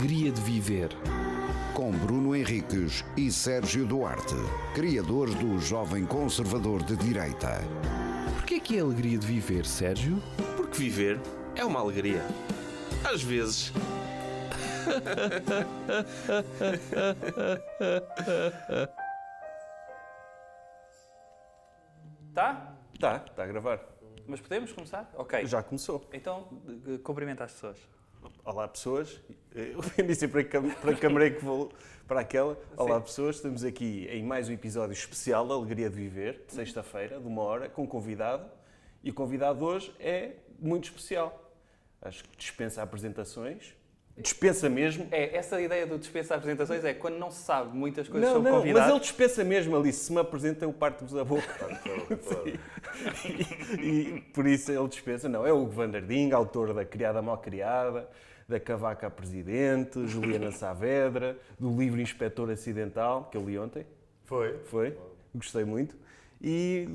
alegria de viver. Com Bruno Henriques e Sérgio Duarte, criadores do Jovem Conservador de Direita. Porquê que é a alegria de viver, Sérgio? Porque viver é uma alegria. Às vezes. Tá? Está a gravar. Mas podemos começar? Ok. Já começou. Então, cumprimenta as pessoas. Olá, pessoas. Eu disse para a câmara que vou para aquela. Olá, Sim. pessoas. Estamos aqui em mais um episódio especial da Alegria de Viver, de sexta-feira, de 1 hora, com um convidado. E o convidado hoje é muito especial. Acho que dispensa apresentações. Dispensa mesmo. É, essa ideia do dispensar apresentações é quando não se sabe muitas coisas sobre Não, convidados. mas ele dispensa mesmo ali. Se me apresenta, eu parto-vos a boca. Sim. E por isso ele dispensa. Não, é o Hugo Van der Ding, autor da Criada Mal Criada, da Cavaca a Presidente, Juliana Saavedra, do livro Inspetor Acidental, que eu li ontem. Foi. Gostei muito. E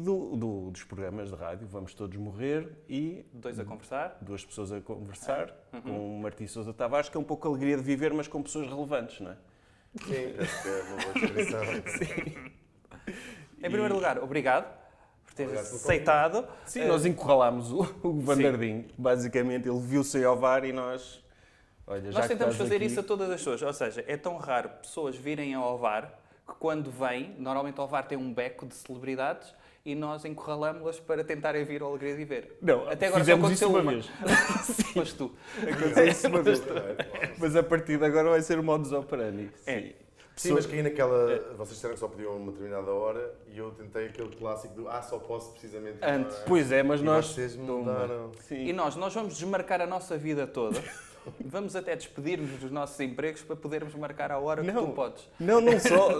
dos programas de rádio, Vamos Todos Morrer e... Dois a conversar. Duas pessoas a conversar, com o Martim Sousa Tavares, que é um pouco a alegria de viver, mas com pessoas relevantes, não é? Sim, acho que é uma boa descrição. Em primeiro lugar, obrigado por teres Obrigado pelo aceitado. Sim, nós encurralámos o Hugo Van der Ding. Basicamente, ele viu-se ao VAR e nós... Olha, já Nós que tentamos estás fazer aqui- isso a todas as pessoas. Ou seja, é tão raro pessoas virem ao VAR que quando vêm, normalmente ao VAR tem um beco de celebridades e nós encurralámos-las para tentarem vir ao Alegria de Viver. Não, Até agora fizemos só isso aconteceu uma uma. vez. Mas tu. Aconteceu isso uma vez. Mas a partir de agora vai ser o modus operandi. É. Sim, mas caí naquela... Vocês disseram que só podiam uma determinada hora e eu tentei aquele clássico do só posso precisamente... Antes. Pois é, mas E nós... vocês mudaram. Sim. E nós vamos desmarcar a nossa vida toda. Vamos até despedir-nos dos nossos empregos para podermos marcar a hora que tu podes.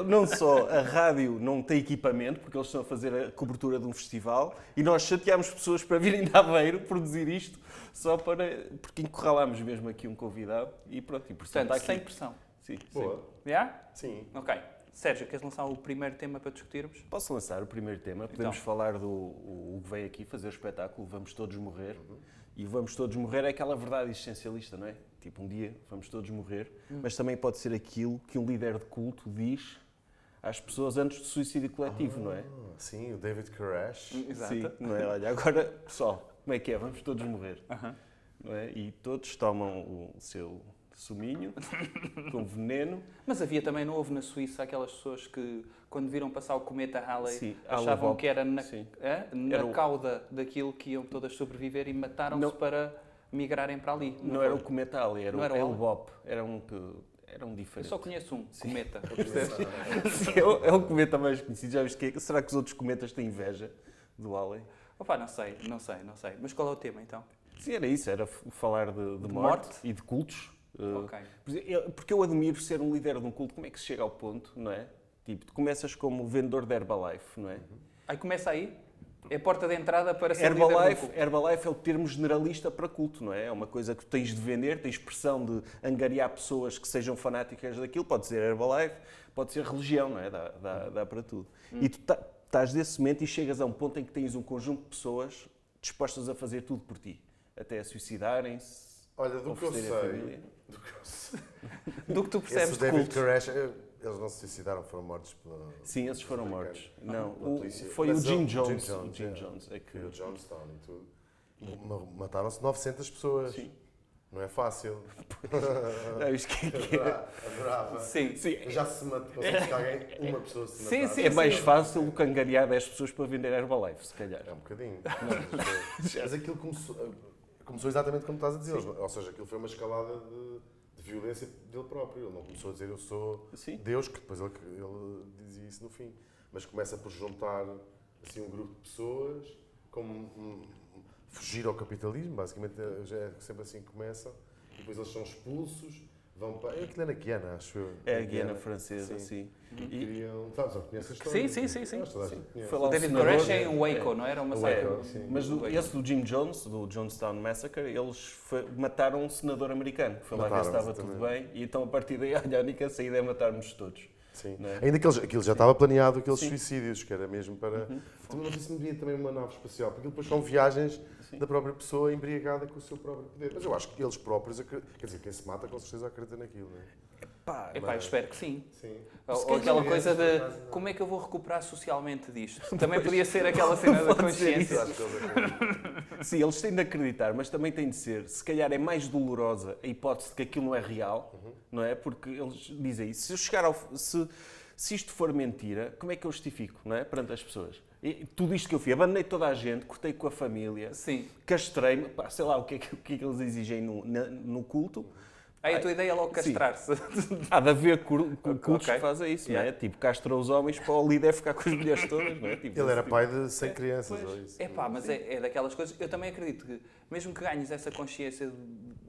Não só a rádio não tem equipamento, porque eles estão a fazer a cobertura de um festival, e nós chateámos pessoas para virem de Aveiro produzir isto, só para... Porque encurralámos mesmo aqui um convidado, e pronto, e portanto Portanto, está sem aqui. pressão. Sim, Boa. sim. Já? Sim. Ok. Sérgio, queres lançar o primeiro tema para discutirmos? Posso lançar o primeiro tema? Podemos Então. falar do... O que veio aqui fazer o espetáculo, Vamos Todos Morrer. E Vamos Todos Morrer é aquela verdade existencialista, não é? Tipo, um dia vamos todos morrer, mas também pode ser aquilo que um líder de culto diz às pessoas antes do suicídio coletivo, não é? Sim, o David Koresh. Exato. Sim, não é? Olha, agora, pessoal, como é que é? Vamos todos morrer. Não é? E todos tomam o seu suminho com veneno. Mas havia também, não houve na Suíça aquelas pessoas que, quando viram passar o cometa Halley, Sim, achavam Hale-Bopp. que era na Sim. na Era o- cauda daquilo que iam todas sobreviver e mataram-se Não. para migrarem para ali. Não era o cometa Halley, era Não o era o Halley? Hale-Bopp. Era um Eu diferente. só conheço um, cometa. Percebes? Sim, é o cometa mais conhecido. Já viste que é? Será que os outros cometas têm inveja do Halley? Opa, não sei. Mas qual é o tema então? Sim, era isso. Era falar de morte, morte? e de cultos. Ok. Porque eu admiro ser um líder de um culto. Como é que se chega ao ponto, não é? Tipo, tu começas como vendedor de Herbalife, não é? Aí começa aí. É a porta de entrada para ser líder do Herbalife, culto. Herbalife é o termo generalista para culto, não é? É uma coisa que tu tens de vender, tens pressão de angariar pessoas que sejam fanáticas daquilo. Pode ser Herbalife, pode ser religião, não é? Dá para tudo. E tu estás desse momento e chegas a um ponto em que tens um conjunto de pessoas dispostas a fazer tudo por ti. Até a suicidarem-se. Olha, do que eu oferecerem a sei... família. Do que tu percebes Esse de David culto. Koresh, eles não se suicidaram, foram mortos pela... Sim, esses foram mortos. Não, pela polícia. foi o Mas Jim ele- Jones. Jim O Jim é. Jones é que... Foi o Jonestown e tudo. Mataram-se 900 pessoas. Sim. Não é fácil. Não, isto que é. Adorava. Sim. Eu já se matou, se alguém, uma pessoa se Sim, matasse. sim. É mais fácil do que angariar 10 pessoas para vender Herbalife, se calhar. É um bocadinho. Mas aquilo começou exatamente como estás a dizer. Ou seja, aquilo foi uma escalada de violência dele próprio. Ele não começou a dizer eu sou Sim. Deus, que depois ele dizia isso no fim. Mas começa por juntar assim, um grupo de pessoas, como fugir ao capitalismo, basicamente já é sempre assim que começa. E depois eles são expulsos, vão para... Aquilo é na Guiana, acho eu. É a Guiana francesa, sim. E queriam... Sabes, não conheces a história? Sim. Acho que toda a gente conhece. Foi lá O um David senador- Koresh é em Waco, não era? Uma O massacre. Waco, sim. Mas esse do Jim Jones, do Jonestown Massacre, eles mataram um senador americano. Foi lá ver se Mataram, estava tudo exatamente. bem. E então, a partir daí, olha, a única saída é matarmos todos. Sim. Não é? Ainda que aquilo já estava planeado, aqueles suicídios, que era mesmo para... Também não sei se me devia também uma nave espacial, porque depois são viagens da própria pessoa embriagada com o seu próprio poder. Mas eu acho que eles próprios, quer dizer, quem se mata com certeza acredita naquilo, não é? Pá, Epá, eu espero que sim. Sim. Ou aquela coisa de como é que eu vou recuperar socialmente disto? Também podia ser aquela cena da consciência. Acho que eles acreditam. sim, eles têm de acreditar, mas também tem de ser, se calhar é mais dolorosa a hipótese de que aquilo não é real, não é? Porque eles dizem isso. Se eu chegar se isto for mentira, como é que eu justifico, não é? Perante as pessoas. E tudo isto que eu fiz, abandonei toda a gente, cortei com a família, Sim. castrei-me, pá, sei lá o que é que eles exigem no culto. Aí a tua ideia é logo castrar-se. Há de haver cultos Ok. que fazem isso, não Yeah. é? Tipo, castra os homens para o líder ficar com as mulheres todas, não é? Tipo, Ele era esse pai de 100 crianças, Pois. ou isso. Epá, mas é daquelas coisas... Eu também acredito que, mesmo que ganhes essa consciência de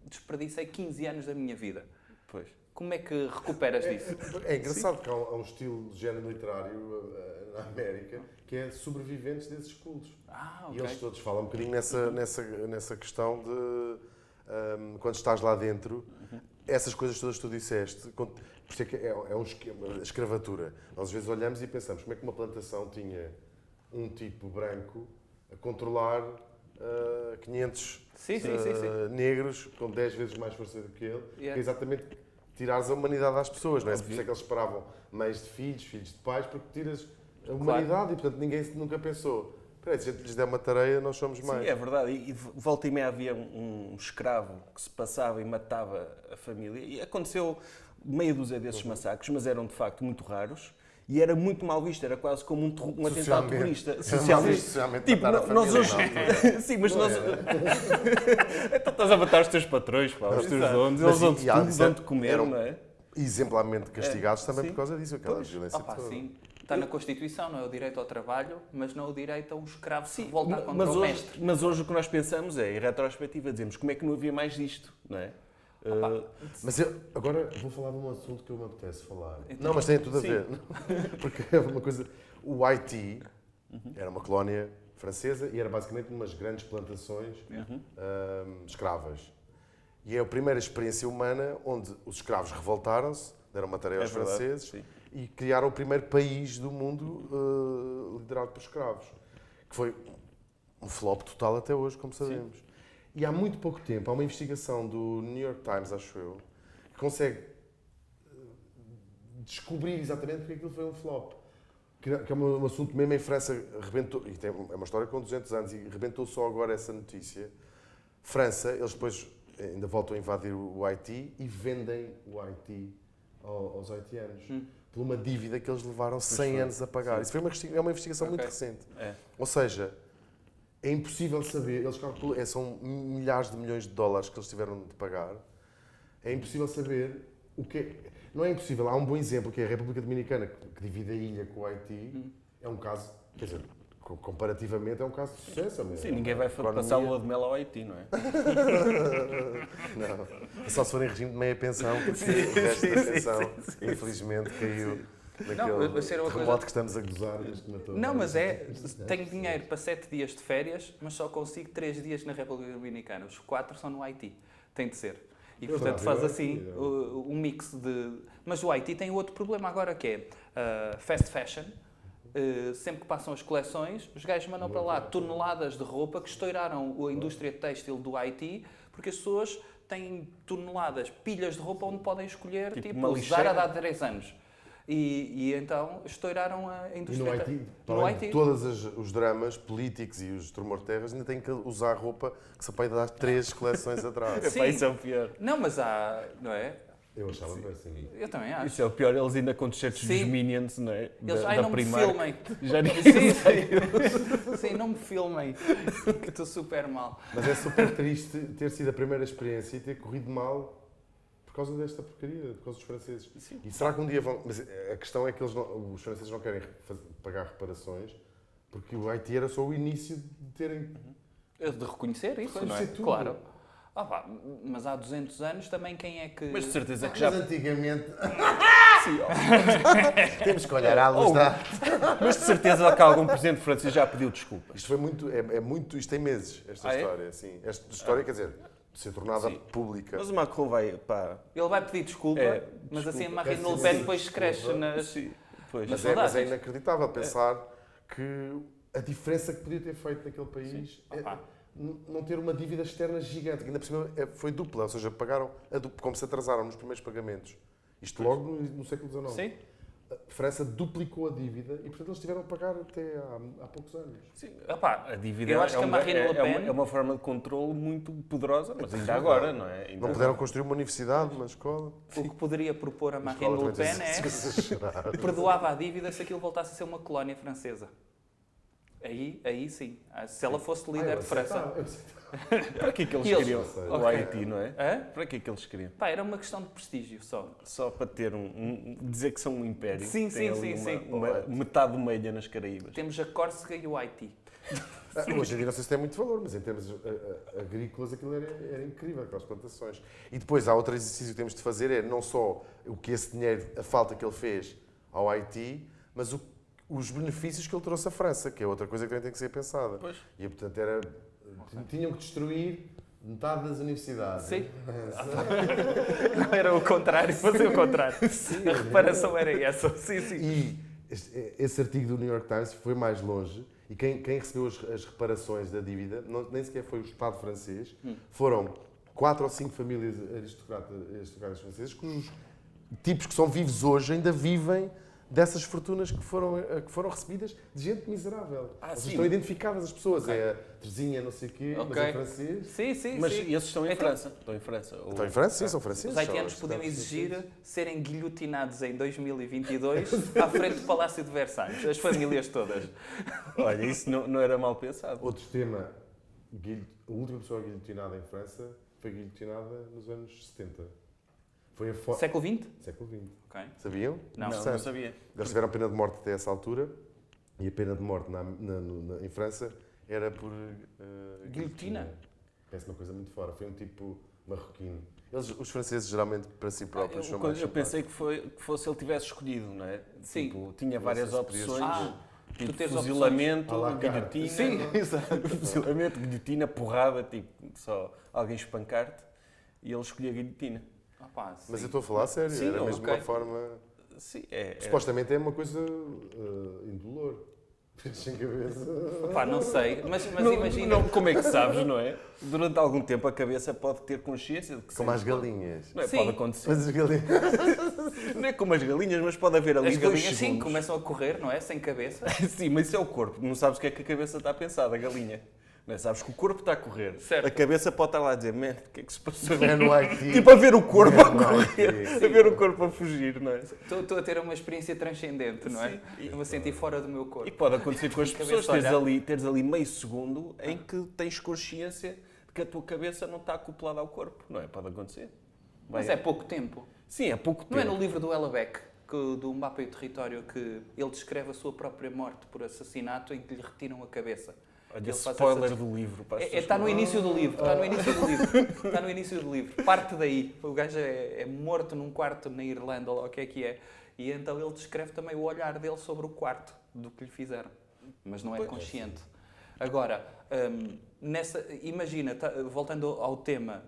desperdicei 15 anos da minha vida, Pois. como é que recuperas disso? É engraçado que há um estilo de género literário na América que é sobreviventes desses cultos. Ah, E ok. eles todos falam um bocadinho nessa questão de quando estás lá dentro, essas coisas todas que tu disseste, por isso é que é um esquema, a escravatura. Nós às vezes olhamos e pensamos como é que uma plantação tinha um tipo branco a controlar 500 Sim. negros com 10 vezes mais força do que ele, que Yeah. é exatamente tirares a humanidade às pessoas, não é? Por isso é que eles esperavam mães de filhos, filhos de pais, porque tiras a humanidade e, portanto, ninguém nunca pensou, espera aí, se a gente lhes der uma tarefa, nós somos mais. Sim, é verdade. E volta e meia havia um escravo que se passava e matava a família. E aconteceu meia dúzia desses massacres, mas eram de facto muito raros. E era muito mal visto, era quase como um atentado Socialmente. terrorista. Era mal visto socialmente Tipo, matar a nós família, hoje. na altura. Sim, mas nós. Então estás a matar os teus patrões, pá, os teus donos, Mas eles dão-te e há- tudo, dão-te comer, eram- não é? Exemplarmente castigados também sim. por causa disso, aquela violência Opa, toda. sim. Está na Constituição, não é o direito ao trabalho, mas não o direito a um escravo se revoltar contra Mas o hoje, mestre. mas hoje o que nós pensamos é, em retrospectiva, dizemos como é que não havia mais disto, não é? Mas eu agora vou falar de um assunto que eu me apetece falar. Não, mas tem tudo a Sim. ver. Porque é uma coisa. O Haiti era uma colónia francesa e era basicamente umas grandes plantações escravas. E é a primeira experiência humana onde os escravos revoltaram-se, deram uma tarefa aos verdade, franceses sim. e criaram o primeiro país do mundo liderado por escravos. Que foi um flop total até hoje, como sabemos. E há muito pouco tempo, há uma investigação do New York Times, acho eu, que consegue descobrir exatamente porque aquilo foi um flop. Que é um assunto mesmo em França, rebentou, e é uma história com 200 anos, e rebentou só agora essa notícia. França, eles depois ainda voltam a invadir o Haiti e vendem o Haiti aos haitianos. Por uma dívida que eles levaram 100 anos a pagar. Isso foi é uma investigação muito recente. É. Ou seja, é impossível saber, eles calculam, são milhares de milhões de dólares que eles tiveram de pagar, é impossível saber o que é. Não é impossível, há um bom exemplo que é a República Dominicana, que divide a ilha com o Haiti, é um caso, quer dizer, comparativamente é um caso de sucesso. Sim, ninguém vai passar a lua de mel ao Haiti, não é? Não, só se for em regime de meia pensão, porque o resto da pensão, infelizmente, caiu naquele vai ser uma terremoto coisa- que estamos a gozar. Neste momento. Não, mas tenho dinheiro para 7 dias de férias, mas só consigo 3 dias na República Dominicana. Os 4 são no Haiti. Tem de ser. E, portanto, faz assim um mix de... Mas o Haiti tem outro problema agora, que é fast fashion. Sempre que passam as coleções, os gajos mandam para lá toneladas de roupa que estouraram a indústria têxtil do Haiti, porque as pessoas têm toneladas, pilhas de roupa onde podem escolher, Tipo tipo, uma usar lixeira. a dar 3 anos. E então estouraram a E indústria no Haiti, no para além Haiti. de todos os dramas políticos e os tremor-terras, ainda têm que usar roupa que se apeia de 3 coleções atrás. Sim. Epá, isso é o pior. Não, mas há, não é? Eu achava assim. Eu também acho. Isso é o pior, eles ainda com t-shirts Sim. dos Minions, não é? Eles, Da ai, não me Primark. filmem. Já ninguém Sim, sim, não me filmem, que estou super mal. Mas é super triste ter sido a primeira experiência e ter corrido mal por causa desta porcaria, por causa dos franceses. Sim. E será que um dia vão... Mas a questão é que os franceses não querem pagar reparações porque o Haiti era só o início de terem... De reconhecer isso, Pois, não é? isso é tudo. Claro. Ah, pá, mas há 200 anos também quem é que... Mas de certeza que já... Mas antigamente... Sim, Temos que olhar à luz da... mas de certeza que algum presidente francês já pediu desculpa. Isto foi muito... Isto tem meses, esta Ah, é? história. Sim. Esta história, quer dizer, ser tornada Sim. pública. Mas o Macron vai, pá... Ele vai pedir desculpa, mas assim a Marine Le Pen depois cresce nas... Sim, pois. Mas é inacreditável pensar que a diferença que podia ter feito naquele país é não ter uma dívida externa gigante, que ainda por cima foi dupla, ou seja, pagaram como se atrasaram nos primeiros pagamentos. Isto logo no século XIX. Sim. A França duplicou a dívida e, portanto, eles tiveram a pagar até há poucos anos. Sim, Epá, a dívida eu acho que a Marine Le Pen... é uma forma de controle muito poderosa, mas ainda agora, não é? Ainda Não puderam construir uma universidade, uma escola. O que poderia propor a Marine Le Pen é perdoava a dívida se aquilo voltasse a ser uma colónia francesa. Aí sim. Se ela fosse líder de França. Para que é que eles queriam o Haiti, não é? Hã? Para que é que eles queriam? Pá, era uma questão de prestígio só. Só para ter dizer que são um império. Sim, Tem sim, ali sim, uma metade do meia nas Caraíbas. Temos a Córsega e o Haiti. Hoje em dia não sei se tem muito valor, mas em termos agrícolas aquilo era incrível, aquelas plantações. E depois há outro exercício que temos de fazer, é não só o que esse dinheiro, a falta que ele fez ao Haiti, mas os benefícios que ele trouxe à França, que é outra coisa que também tem que ser pensada. Pois. E portanto tinham que destruir metade das universidades. Sim. Não era o contrário, fazer o contrário. A reparação era essa. Sim, sim. E esse artigo do New York Times foi mais longe e quem recebeu as reparações da dívida nem sequer foi o Estado francês, foram 4 ou 5 famílias aristocratas francesas cujos tipos que são vivos hoje ainda vivem dessas fortunas que foram recebidas de gente miserável. Estão identificadas as pessoas. Okay. É a Terezinha, não sei o quê, mas é francês. Sim, sim, mas sim. esses estão em França. Estão em França. Estão em França, sim, são franceses. Os haitianos podiam exigir serem guilhotinados em 2022 à frente do Palácio de Versalhes. As famílias todas. Olha, isso não era mal pensado. Outro tema. A última pessoa guilhotinada em França foi guilhotinada nos anos 70. Foi Século XX? Século XX. Okay. Sabiam? Não sabia. Eles tiveram pena de morte até essa altura e a pena de morte em França era por guilhotina. Parece uma coisa muito fora. Foi um tipo marroquino. Os franceses, geralmente, para si próprios, são mais eu pensei que fosse ele tivesse escolhido, não é? Sim. Tipo, tinha várias opções. Tu tens fuzilamento, guilhotina. Sim, exato. Fuzilamento, guilhotina, porrada, tipo, só alguém espancar-te e ele escolhia a guilhotina. Mas eu estou a falar a sério, sim, era mesmo uma forma... Sim, supostamente é uma coisa indolor. Sem cabeça. Pá, não sei, mas imagina... Não, como é que sabes, não é? Durante algum tempo a cabeça pode ter consciência de que... Como as galinhas. Não é? Pode acontecer. Mas as galinhas... Não é como as galinhas, mas pode haver ali as galinhas, 2 sim, segundos. começam a correr, não é? Sem cabeça. Sim, mas isso é o corpo. Não sabes o que é que a cabeça está a pensar, da galinha. Não é? Sabes que o corpo está a correr. Certo. A cabeça pode estar lá a dizer, man, o que é que se passou? É no Haiti. Tipo a ver o corpo a correr, a ver o corpo a fugir, não é? Estou a ter uma experiência transcendente, não é? Estou a sentir fora do meu corpo. E pode acontecer com as pessoas, teres ali meio segundo em que tens consciência de que a tua cabeça não está acoplada ao corpo, não é? Pode acontecer. Mas é pouco tempo. Sim, é pouco tempo. Não é no livro do Ella Beck, do Mapa e o Território, que ele descreve a sua própria morte por assassinato em que lhe retiram a cabeça. Olha, spoiler do livro. Está no início do livro. Está no início do livro. Está no início do livro. Parte daí. O gajo é morto num quarto na Irlanda, ou o que é. E então ele descreve também o olhar dele sobre o quarto, do que lhe fizeram. Mas não é consciente. Agora, imagina, voltando ao tema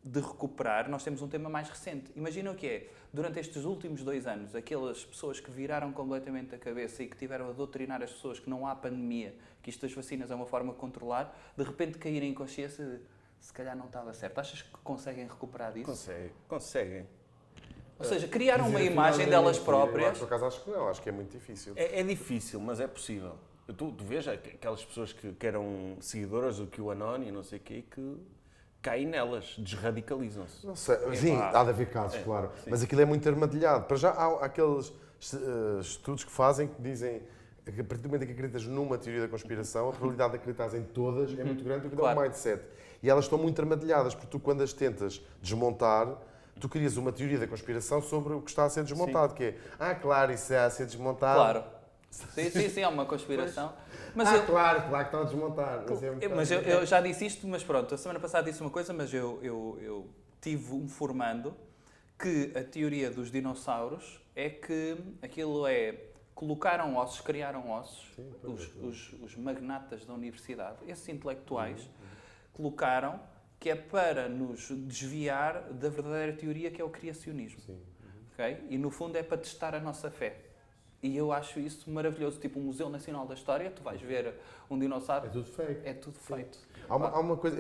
de recuperar, nós temos um tema mais recente. Imagina o que é, durante estes últimos 2 anos, aquelas pessoas que viraram completamente a cabeça e que tiveram a doutrinar as pessoas que não há pandemia, que isto das vacinas é uma forma de controlar, de repente caírem em consciência de se calhar não estava certo. Achas que conseguem recuperar disso? Conseguem. Ou seja, criaram uma imagem delas próprias. Por acaso acho que não, acho que é muito difícil. É difícil, mas é possível. Tu vês aquelas pessoas que eram seguidoras do QAnon e não sei o quê, que caem nelas, desradicalizam-se. Não sei, sim, há de haver casos, claro. Sim. Mas aquilo é muito armadilhado. Para já há aqueles estudos que fazem que dizem que a partir do momento em que acreditas numa teoria da conspiração, a probabilidade de acreditares em todas é muito grande porque dá um mindset. E elas estão muito armadilhadas, porque tu quando as tentas desmontar, tu crias uma teoria da conspiração sobre o que está a ser desmontado, que é, claro, isso é a ser desmontado. Claro. Sim, é uma conspiração. Mas claro que estão a desmontar. Mas eu já disse isto, mas pronto, a semana passada disse uma coisa, mas eu tive um formando que a teoria dos dinossauros é que aquilo é, colocaram ossos, criaram ossos, os magnatas da universidade, esses intelectuais, colocaram que é para nos desviar da verdadeira teoria que é o criacionismo. Sim. Ok? E no fundo é para testar a nossa fé. E eu acho isso maravilhoso. Tipo o Museu Nacional da História, tu vais ver um dinossauro, É tudo fake. é tudo feito. Há uma coisa,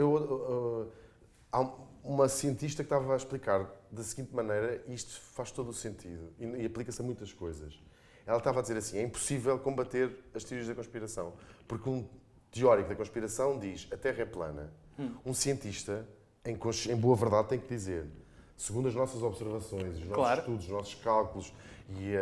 há uma cientista que estava a explicar da seguinte maneira, e isto faz todo o sentido, e aplica-se a muitas coisas. Ela estava a dizer assim, é impossível combater as teorias da conspiração, porque um teórico da conspiração diz a Terra é plana. Um cientista, em boa verdade, tem que dizer, segundo as nossas observações, os nossos estudos, os nossos cálculos e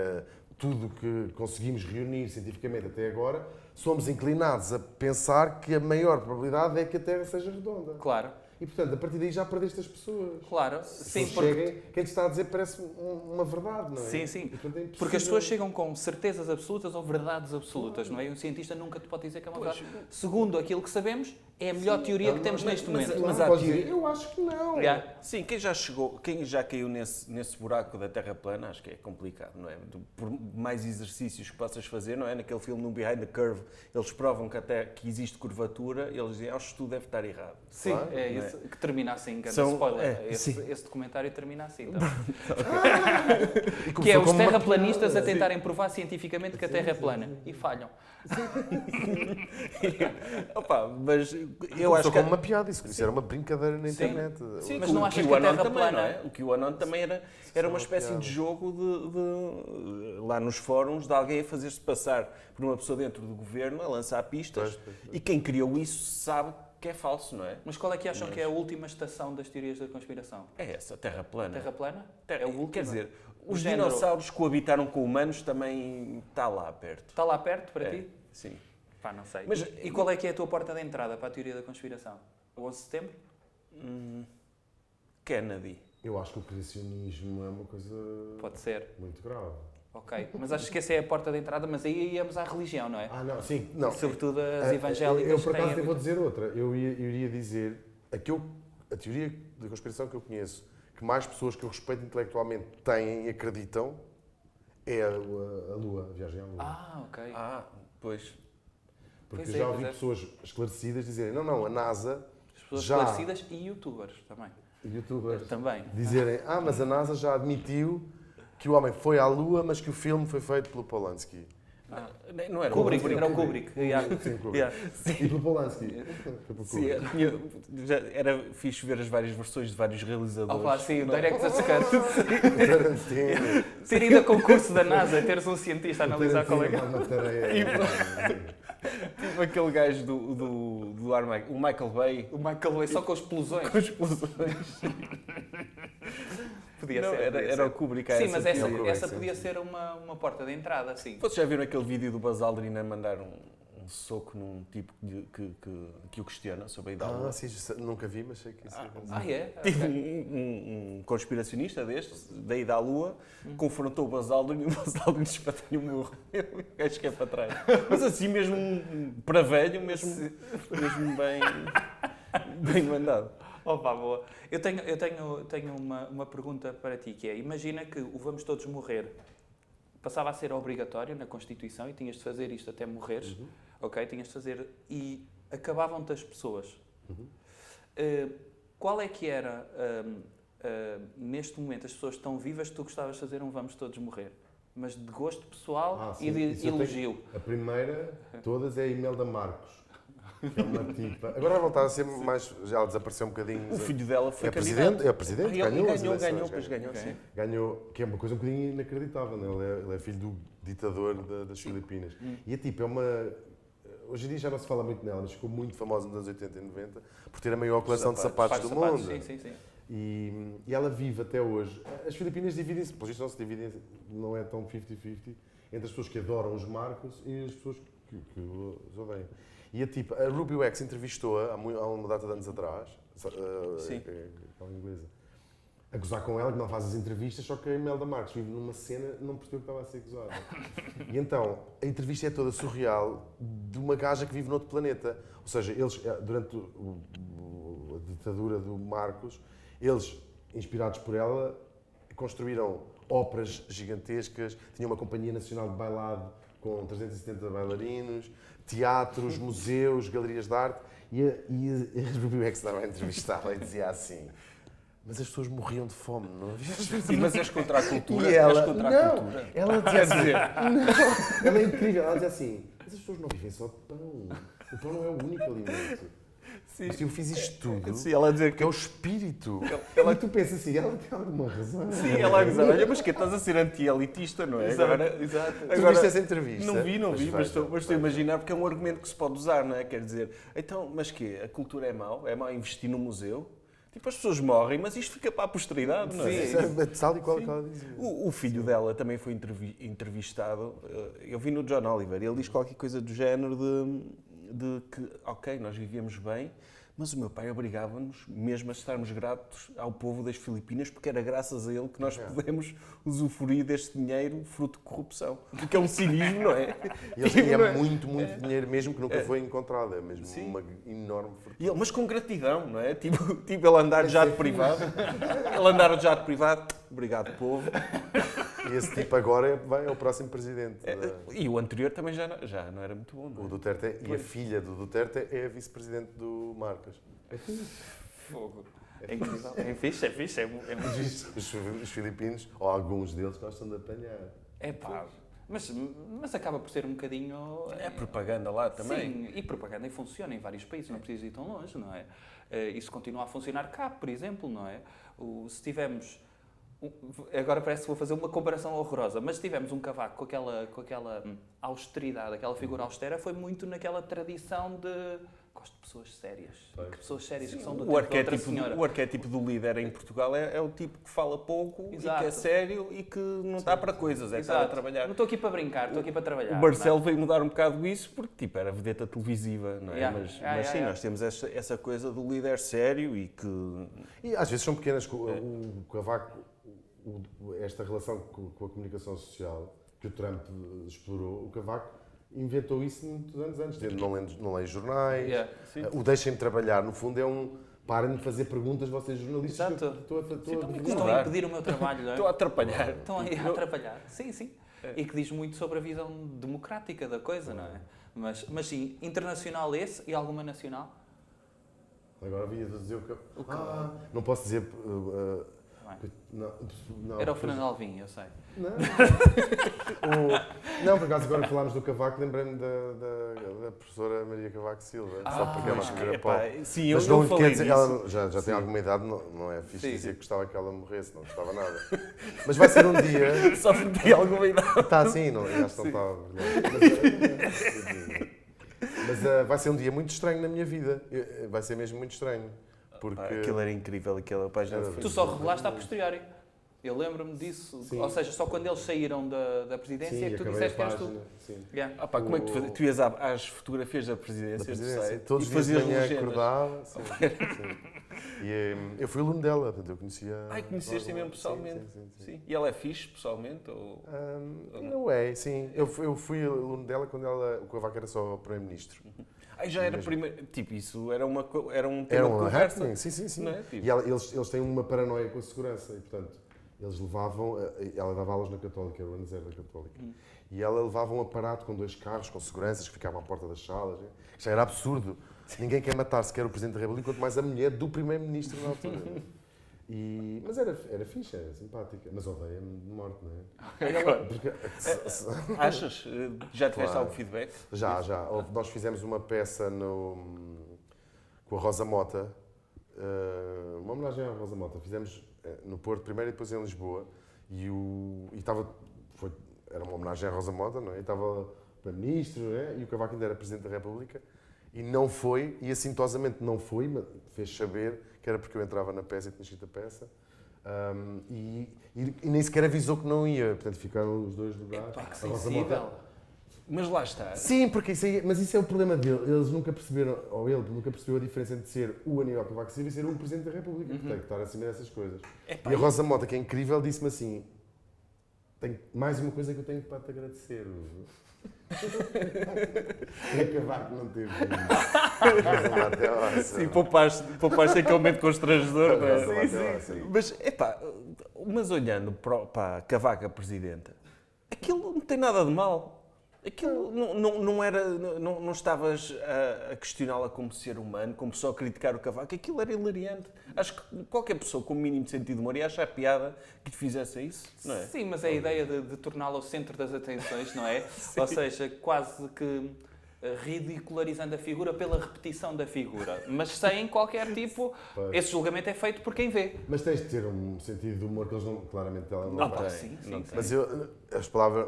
tudo o que conseguimos reunir cientificamente até agora, somos inclinados a pensar que a maior probabilidade é que a Terra seja redonda. Claro. E, portanto, a partir daí já perdeste as pessoas. Claro, sim, Quando cheguem, quem te está a dizer parece uma verdade, não é? Sim, sim. E, portanto, é Porque as impossível. pessoas chegam com certezas absolutas ou verdades absolutas, não é? E um cientista nunca te pode dizer que é uma verdade. Segundo aquilo que sabemos, é a melhor teoria que temos neste momento. Mas há pode teoria- dizer, eu acho que não. Yeah. Sim, quem já caiu nesse buraco da Terra plana, acho que é complicado, não é? Por mais exercícios que possas fazer, não é? Naquele filme, no Behind the Curve, eles provam que existe curvatura, e eles dizem, acho que tudo deve estar errado. Sim, Claro, é isso que termina assim, grande São- spoiler. é, Esse documentário termina assim. Então. E Que é começou os como uma terraplanistas a piada. tentarem provar cientificamente que a Terra é plana. E falham. Opa, mas eu Começou acho que... como uma piada, isso era uma brincadeira na Sim. internet. Sim, Mas o não achas que a QAnon Terra também, plana- não é? O QAnon também era uma espécie de jogo lá nos fóruns de alguém a fazer-se passar por uma pessoa dentro do governo a lançar pistas Pois. e quem criou isso sabe que é falso, não é? Mas qual é que acham que é a última estação das teorias da conspiração? É essa, Terra plana. Terra plana? Terra- É o último. Quer dizer, O os género- dinossauros coabitaram com humanos também está lá perto. Está lá perto para É, ti? sim. Pá, não sei. Mas- E qual é que é a tua porta de entrada para a teoria da conspiração? O 11 de setembro? Kennedy. Eu acho que o criacionismo é uma coisa Pode ser. muito grave. Ok. Mas acho que essa é a porta de entrada, mas aí íamos à religião, não é? Ah, não, sim, não. Sobretudo as Eu, evangélicas por acaso, têm... eu vou dizer outra. Eu iria dizer a teoria da conspiração que eu conheço, que mais pessoas que eu respeito intelectualmente têm e acreditam, é a Lua, a viagem à Lua. Ah, ok. Ah, pois. Porque pois eu já é, ouvi pois é. pessoas esclarecidas dizerem, não, a NASA, As pessoas já, esclarecidas e youtubers também. youtubers, Também. dizerem, mas a NASA já admitiu que o homem foi à Lua, mas que o filme foi feito pelo Polanski. Não era Kubrick, o era o Kubrick. Yeah. Sim, Kubrick. Yeah. E pelo Polanski. Foi pelo Sim, Kubrick. era fixe ver as várias versões de vários realizadores. Opa, sim, o Director's Cut. Tarantino. Ter ido a concurso da NASA e teres um cientista a analisar qual é que é. Tarantino faz uma tarefa. Tipo aquele gajo do Armag, o Michael Bay, O Michael Bay só com explosões. com explosões. Podia Não, ser. era, podia era o ser. Kubrick. Sim, mas essa, Kubrick, essa sim, podia sim. ser uma porta de entrada, sim. Vocês já viram aquele vídeo do Buzz Aldrin a mandar um soco num tipo que o questiona sobre a ida à Lua? Sim, nunca vi, mas sei que isso aconteceu. Ah, é? Tive Ok. um conspiracionista destes, da ida à Lua, confrontou o Buzz Aldrin e o Buzz Aldrin espetou-lhe o murro. O gajo que é para trás. Mas assim mesmo para velho, mesmo bem mandado. Opa, boa. Eu tenho uma pergunta para ti, que é, imagina que o vamos todos morrer passava a ser obrigatório na Constituição e tinhas de fazer isto até morreres, ok? Tinhas de fazer e acabavam-te as pessoas. Qual é que era, neste momento, as pessoas estão vivas que tu gostavas de fazer um vamos todos morrer? Mas de gosto pessoal Sim, e de isso eu tenho- elogio. A primeira, todas, é a Imelda Marcos. Que é uma tipa. Agora vai voltar a ser mais. Já ela desapareceu um bocadinho. O filho dela foi é candidato. presidente, é presidente, ganhou as ganhou, eleições, pois ganhou, sim. Ganhou, que é uma coisa um bocadinho inacreditável, não é? Ele é filho do ditador das Filipinas. E a tipo é uma. Hoje em dia já não se fala muito nela, mas ficou muito famosa nos anos 80 e 90 por ter a maior coleção de sapatos do mundo. Sim, sim, sim. E ela vive até hoje. As Filipinas dividem-se, por isso não se dividem, não é tão 50-50, entre as pessoas que adoram os Marcos e as pessoas que os odeiam. E a Ruby Wax entrevistou-a há uma data de anos atrás, Sim. aquela inglesa, a gozar com ela, que não faz as entrevistas, só que a Imelda Marcos vive numa cena, não percebeu que estava a ser gozada. E então, a entrevista é toda surreal de uma gaja que vive noutro planeta. Ou seja, eles, durante a ditadura do Marcos, eles, inspirados por ela, construíram óperas gigantescas, tinham uma companhia nacional de bailado com 370 bailarinos, teatros, museus, galerias de arte, E a Ruby Wax estava a entrevistá-la e dizia assim: mas as pessoas morriam de fome, não havia? Sim, mas és contra a cultura? E ela, És contra a não, cultura? ela dizia assim, não, ela é incrível, ela dizia assim, mas as pessoas não vivem só de pão, o pão não é o único alimento. Sim. Mas eu fiz isto tudo Sim, ela a dizer porque é o espírito. Ela- E tu pensas assim, ela tem alguma razão. Sim, ela a dizer, olha, mas que estás a ser anti-elitista, não é? Exato. Tu viste essa entrevista? Não vi, mas veja, estou a imaginar porque é um argumento que se pode usar, não é? Quer dizer, então, mas quê? A cultura é mau? É mau investir no museu? Tipo, as pessoas morrem, mas isto fica para a posteridade, não é? Isso é tal e qual que ela dizia. O filho dela também foi entrevistado, eu vi no John Oliver, ele diz qualquer coisa do género de que, ok, nós vivíamos bem, mas o meu pai obrigava-nos mesmo a estarmos gratos ao povo das Filipinas, porque era graças a ele que nós podemos usufruir deste dinheiro fruto de corrupção. O que é um cinismo, não é? E ele Tipo, tinha não é? muito dinheiro mesmo que nunca foi encontrado. É mesmo uma enorme fortuna. E ele, mas com gratidão, não é? Tipo ele andar de jato privado. Ele andar de jato privado. Obrigado, povo. E esse tipo agora é o próximo presidente. E o anterior também já não era muito bom, não O é? Duterte, e a filha do Duterte é a vice-presidente do Marcos. Fogo. É incrível. É fixe. É muito Os filipinos, ou alguns deles, gostam de apanhar. É pá. Mas acaba por ser um bocadinho. É propaganda lá também. Sim, e propaganda e funciona em vários países, não precisa ir tão longe, não é? Isso continua a funcionar cá, por exemplo, não é? Se tivermos. Agora parece que vou fazer uma comparação horrorosa, mas se tivermos um Cavaco com aquela austeridade, aquela figura austera, foi muito naquela tradição de. Gosto de pessoas sérias. Que pessoas sérias que são do tempo da outra senhora. O arquétipo do líder em Portugal é o tipo que fala pouco e Exato. que é sério e que não está para coisas, é que está a Exato. trabalhar. Não estou aqui para brincar, estou aqui para trabalhar. O Marcelo veio mudar um bocado isso porque tipo, era vedeta televisiva, não é? Yeah. Mas sim, nós temos essa coisa do líder sério e que... E às vezes são pequenas. O Cavaco, esta relação com a comunicação social que o Trump explorou, o Cavaco inventou isso muitos anos antes. Não leio jornais, Yeah. o deixem-me trabalhar. No fundo é parem de fazer perguntas, vocês jornalistas. Exato. Estou a Estão a impedir o meu trabalho, não é? Estou a atrapalhar. Estão aí a atrapalhar. Sim. E que diz muito sobre a visão democrática da coisa, não é? Mas sim, internacional esse e alguma nacional? Agora vinha de dizer o que. Não posso dizer. Não, Era o Fernando Alvim, eu sei. Não, por acaso agora falámos do Cavaco, lembrei-me da professora Maria Cavaco Silva. Só porque é uma figura pop. Sim, Mas eu não falei quer dizer, disso. ela já tem alguma idade, não é fixe Sim, dizer sim. que gostava que ela morresse, não gostava nada. Mas vai ser um dia. Só porque tem alguma idade. Está assim, não, acho que não está. Mas vai ser um dia muito estranho na minha vida. Vai ser mesmo muito estranho. Porque. Aquilo era incrível, aquela página de Tu só revelaste a posteriori. Eu lembro-me disso. Sim. Ou seja, só quando eles saíram da presidência Sim, é que tu acabei a disseste que eras tu. página. Sim. Yeah. Como é que tu ias às fotografias da presidência, do site Todos e os dias de fazias manhã legendas? acordava. Sim. E eu fui aluno dela, portanto eu conhecia. Ai, conheceste mesmo pessoalmente? Sim. E ela é fixe pessoalmente? Ou... Não é, sim. Eu fui aluno dela quando o Cavaco era só Primeiro-Ministro. Ai, já era primeiro. Tipo, isso era um tema Era de um conversa. happening, sim. Não é? Tipo, E eles têm uma paranoia com a segurança e, portanto, eles levavam. Ela dava aulas na Católica, era o ano zero da Católica. E ela levava um aparato com 2 carros, com seguranças, que ficavam à porta das salas. Já era absurdo. Ninguém quer matar sequer o Presidente da República, quanto mais a mulher do Primeiro-Ministro na altura. Mas era fixe, era simpática. Mas odeia-me de morte, não é? Porque, achas? Já tiveste Claro. algum feedback? Já. Nós fizemos uma peça com a Rosa Mota, uma homenagem à Rosa Mota. Fizemos no Porto primeiro e depois em Lisboa. Era uma homenagem à Rosa Mota, não é? E estava o Primeiro-Ministro, não é? E o Cavaco ainda era Presidente da República. E não foi, e assintosamente não foi, mas fez saber que era porque eu entrava na peça e tinha escrito a peça. E nem sequer avisou que não ia. Portanto, ficaram os dois lugares. Pá, que A Rosa sensível. Mota. Mas lá está. Sim, porque mas isso é o problema dele. Eles nunca perceberam, ou ele nunca percebeu a diferença entre ser o Aníbal Cavaco Silva e ser o Presidente da República. Tem que estar acima dessas coisas. E a Rosa Mota, que é incrível, disse-me assim: tenho mais uma coisa que eu tenho para te agradecer. É Cavaco não teve. Rosa Mota é ótima. Sim, poupaste aquele momento constrangedor, não Rosa Mota é? é ótima. Mas olhando para a Cavaco Presidenta, aquilo não tem nada de mal. Aquilo não era. Não estavas a questioná-la como ser humano, como só criticar o Cavaco. Aquilo era hilariante. Acho que qualquer pessoa com o mínimo de sentido de humor ia achar piada que te fizesse isso, não é? Sim, mas é a ideia de torná-la o centro das atenções, não é? Ou seja, quase que ridicularizando a figura pela repetição da figura, mas sem qualquer tipo... Esse julgamento é feito por quem vê. Mas tens de ter um sentido de humor que eles não, claramente, ela não tem. Sim. Mas as palavras...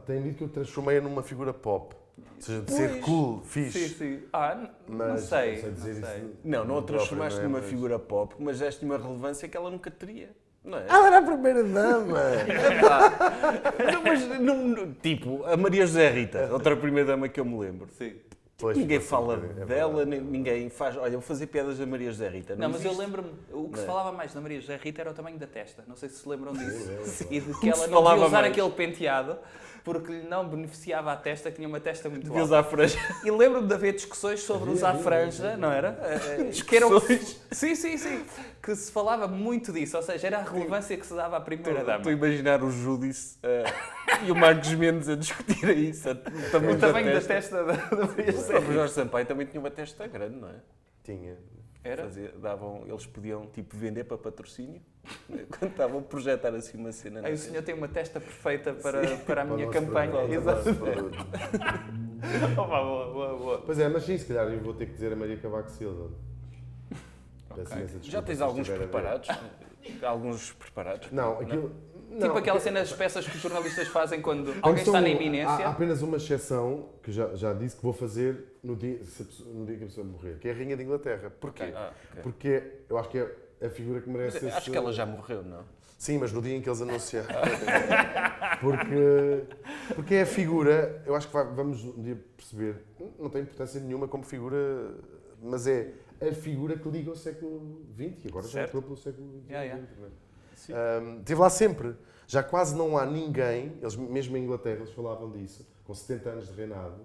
Tem dito que eu transformei-a numa figura pop. Ou seja, de ser cool, fixe. Sim. Mas não sei. dizer Não sei. isso. Não a transformaste próprio, não é? numa figura pop, mas deste uma relevância que ela nunca teria. Não é? Ela era a primeira dama! Não, mas, tipo, a Maria José Rita, outra primeira-dama que eu me lembro. Sim. Pois, Ninguém sim, fala é dela, verdade. ninguém faz. Olha, vou fazer piadas da Maria José Rita. Não, mas eu existe. lembro-me, o que se falava mais da Maria José Rita era o tamanho da testa. Não sei se se lembram disso. E de que Como ela se não falava devia usar mais? aquele penteado porque lhe não beneficiava a testa, que tinha uma testa muito Devia alta. usar franja. E lembro-me de haver discussões sobre usar franja, não era? Sim. Que se falava muito disso, ou seja, era a relevância que se dava à primeira-dama. Estou a imaginar o Júdice e o Marcos Mendes a discutir isso. O tamanho da testa da Maria O José próprio Jorge Sampaio também tinha uma testa grande, não é? Tinha. Era? Eles podiam tipo, vender para patrocínio quando estavam a projetar assim uma cena. Aí o senhor tem uma testa perfeita para a minha nosso campanha. produto, Exato. para o nosso produto. Boa. Pois é, mas sim, se calhar eu vou ter que dizer a Maria Cavaco Silva. Peço imensa desculpa Já tens se alguns estiver a ver. preparados? Alguns preparados? Não, aquilo... Tipo aquela cena das peças que os jornalistas fazem quando Quando alguém está são- na iminência. Há apenas uma exceção que já disse que vou fazer no dia que a pessoa morrer, que é a Rainha de Inglaterra. Porquê? Ok. Porque eu acho que é a figura que merece esse... Acho que ela já morreu, não? Sim, mas no dia em que eles anunciaram. porque é a figura, eu acho que vamos um dia perceber, não tem importância nenhuma como figura, mas é a figura que liga ao século XX, e agora já Certo. entrou pelo século XX. Yeah. não é? Esteve lá sempre. Já quase não há ninguém, eles mesmo em Inglaterra eles falavam disso, com 70 anos de reinado,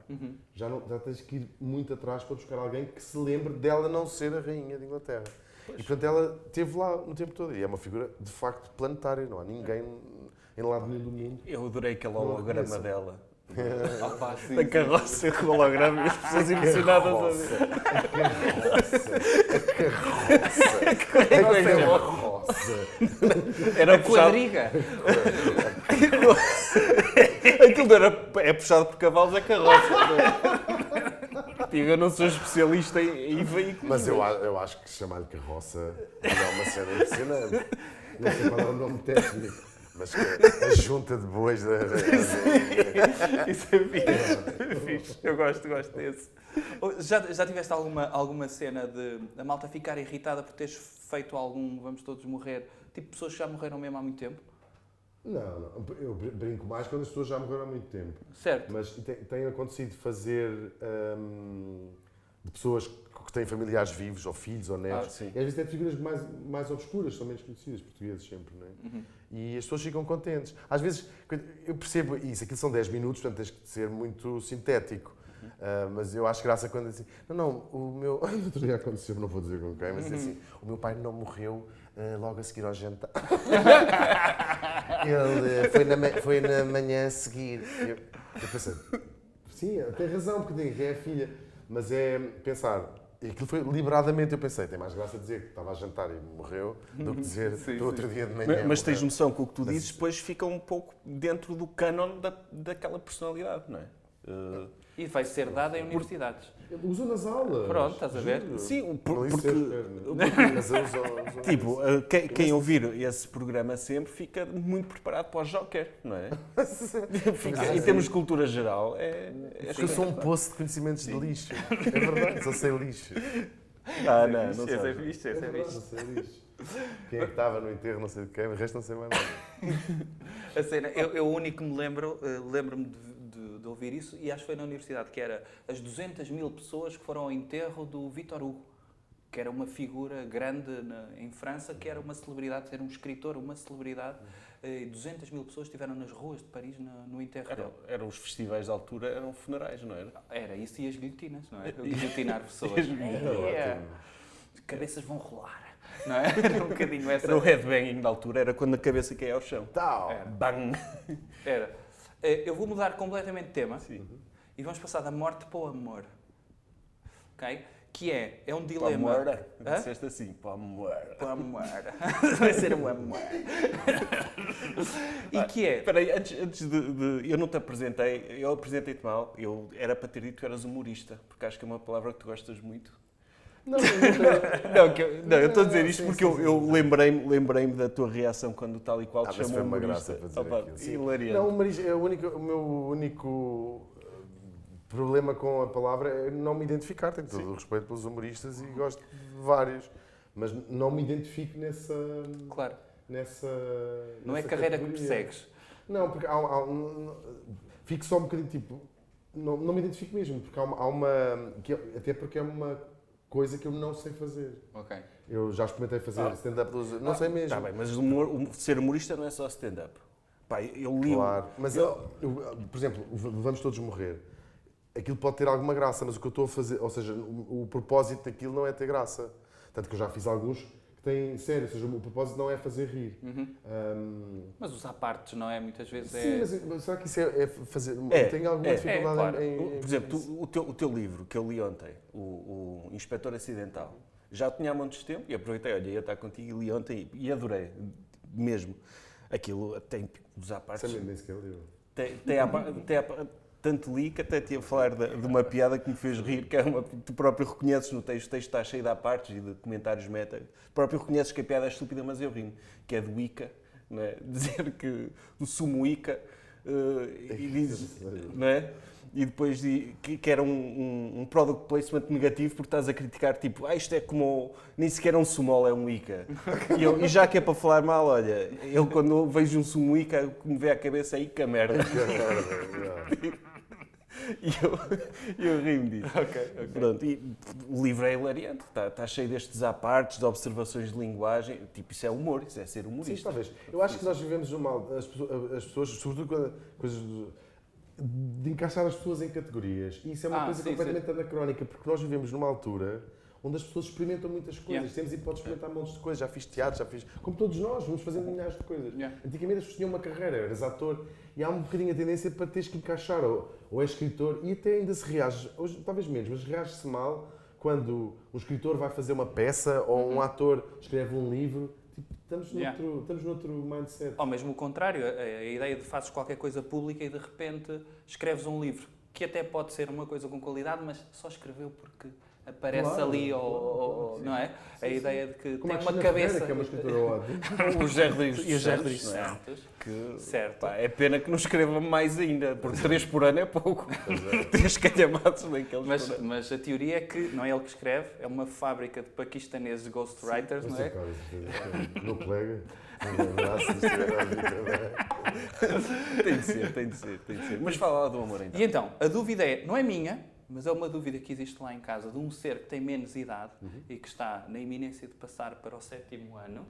já tens que ir muito atrás para buscar alguém que se lembre dela não ser a rainha de Inglaterra. E portanto ela esteve lá no tempo todo. E é uma figura de facto planetária, não há ninguém em lado nenhum do mundo. Eu adorei aquele Não holograma reconheço. dela. Opa, sim, Da carroça com o holograma e as pessoas emocionadas a ver. A carroça. Era A puxado, quadriga. aquilo não é puxado por cavalos, é carroça. Digo, eu não sou especialista em veículos. Mas eu acho que chamar-lhe carroça é uma cena impressionante. Não sei qual é o nome técnico, mas que é a junta de bois da... Isso é fixe. Eu gosto desse. Já tiveste alguma cena de a malta ficar irritada por teres feito algum vamos todos morrer? Tipo pessoas que já morreram mesmo há muito tempo? Não, eu brinco mais quando as pessoas já morreram há muito tempo. Certo. Mas tem acontecido fazer de pessoas que têm familiares vivos, ou filhos, ou netos. sim. E às vezes é de figuras mais obscuras, são menos conhecidas, portugueses sempre, não é? E as pessoas ficam contentes. Às vezes, eu percebo isso, aquilo são 10 minutos, portanto tens que ser muito sintético. Mas eu acho graça quando assim, o meu... Outro dia aconteceu, não vou dizer com quem, mas assim, o meu pai não morreu logo a seguir ao jantar. Ele foi na manhã a seguir. Eu pensei, sim, tem razão, porque é a filha. Mas é pensar, e aquilo foi liberadamente, eu pensei, tem mais graça dizer que estava a jantar e morreu, do que dizer do outro dia de manhã. Mas tens morreu. noção que o que tu dizes depois fica um pouco dentro do cânon daquela personalidade, não é? E vai ser dada em universidades. Usam nas aulas. Pronto, estás a ver? Juro. Sim, Não, porque... isso é espero, mas eu uso Tipo, quem ouvir esse programa sempre fica muito preparado para o Joker, não é? Em termos de cultura geral, Porque eu sou um poço de conhecimentos de lixo. É verdade, só sei lixo. Não Esse é sei. fixe, É verdade, não sei lixo. Quem é que estava no enterro, não sei de quem, o resto não sei mais nada. A cena, eu o único que me lembro-me de ouvir isso, e acho que foi na universidade, que era as 200.000 pessoas que foram ao enterro do Victor Hugo, que era uma figura grande em França, que era uma celebridade, era um escritor, uma celebridade, e 200.000 pessoas estiveram nas ruas de Paris no enterro dele. Eram os festivais de altura, eram funerais, não era? Era isso e as guilhotinas, não é? Guilhotinar pessoas. Cabeças vão rolar, não é? Era um bocadinho essa... Era o headbanging da altura, era quando a cabeça caía ao chão. Tal. Bang! Era. Eu vou mudar completamente de tema e vamos passar da morte para o amor. Ok? Que é um dilema. Para amor. Disseste assim, para amor. Para amor. Vai ser um amor. E que é. Espera aí, antes de. Eu não te apresentei, eu apresentei-te mal. Eu era para ter dito que tu eras humorista, porque acho que é uma palavra que tu gostas muito. Não, Eu estou a dizer isto sim, porque sim, eu lembrei-me da tua reação quando o tal e qual te mas chamou foi uma humorista. graça para dizer Opa, aquilo, sim. hilariante. Não, o meu único problema com a palavra é não me identificar. Tenho todo o respeito pelos humoristas e gosto de vários, mas não me identifico nessa... Claro. Nessa Não é nessa carreira que categoria. persegues. Não, porque fico só um bocadinho tipo... Não me identifico mesmo, porque há uma... até porque é uma coisa que eu não sei fazer. Ok. Eu já experimentei fazer stand-up, não sei mesmo. Está bem, mas ser humorista não é só stand-up. Pá, eu li. Claro, mas por exemplo, vamos todos morrer. Aquilo pode ter alguma graça, mas o que eu estou a fazer, ou seja, o propósito daquilo não é ter graça. Tanto que eu já fiz alguns que têm sério, ou seja, o propósito não é fazer rir. Mas os apartes, não é? Muitas vezes Sim, mas será que isso é fazer. Tem alguma dificuldade claro. em. Por exemplo, o teu livro que eu li ontem, o Inspetor Acidental, já tinha há montes de tempo e aproveitei, olha, ia estar contigo e li ontem e adorei, mesmo. Aquilo tem os apartes. Sem nem sequer livro. Tanto li que até te ia falar de uma piada que me fez rir, que é tu próprio reconheces no texto, o texto está cheio de apartes e de comentários meta, próprio reconheces que a piada é estúpida, mas eu rimo, que é do Ica, não é? Dizer que do sumo Ica, e diz, não é? E depois que era um product placement negativo porque estás a criticar, tipo, isto é como, nem sequer é um sumol, é um Ica. E já que é para falar mal, olha, eu quando eu vejo um sumo Ica, o que me vê à cabeça é Ica merda. E eu rio-me disso. Ok. Pronto, e o livro é hilariante, está cheio destes apartes, de observações de linguagem, tipo, isso é humor, isso é ser Sim, humorista. talvez. Eu acho que nós vivemos um mal. As pessoas sobretudo com coisas de encaixar as pessoas em categorias. E isso é uma coisa completamente anacrónica, porque nós vivemos numa altura onde as pessoas experimentam muitas coisas. Temos hipótese de experimentar montes de coisas. Já fiz teatro, já fiz... Como todos nós, vamos fazendo milhares de coisas. Antigamente as pessoas tinham uma carreira, eras ator, e há um bocadinho a tendência para teres que encaixar, ou és escritor, e até ainda se reage, hoje talvez menos, mas reage-se mal quando um escritor vai fazer uma peça, ou um ator escreve um livro. Tipo, estamos noutro mindset. Ou mesmo o contrário, a ideia de fazes qualquer coisa pública e de repente escreves um livro, que até pode ser uma coisa com qualidade, mas só escreveu porque aparece ali, não é? A ideia de que Como tem a uma Cristina cabeça... Ferreira, que é uma escritora ótima. O José Rodrigues E o José Santos, Rodrigues não é? Santos. Certo. Pá, é pena que não escreva mais ainda, porque 3 por ano é pouco. 3 calhamados naqueles Mas a teoria é que não é ele que escreve, é uma fábrica de paquistaneses ghostwriters, não é? Meu colega. Tem de ser. Mas fala lá do amor então. E então, a dúvida não é minha, mas é uma dúvida que existe lá em casa de um ser que tem menos idade e que está na iminência de passar para o 7º ano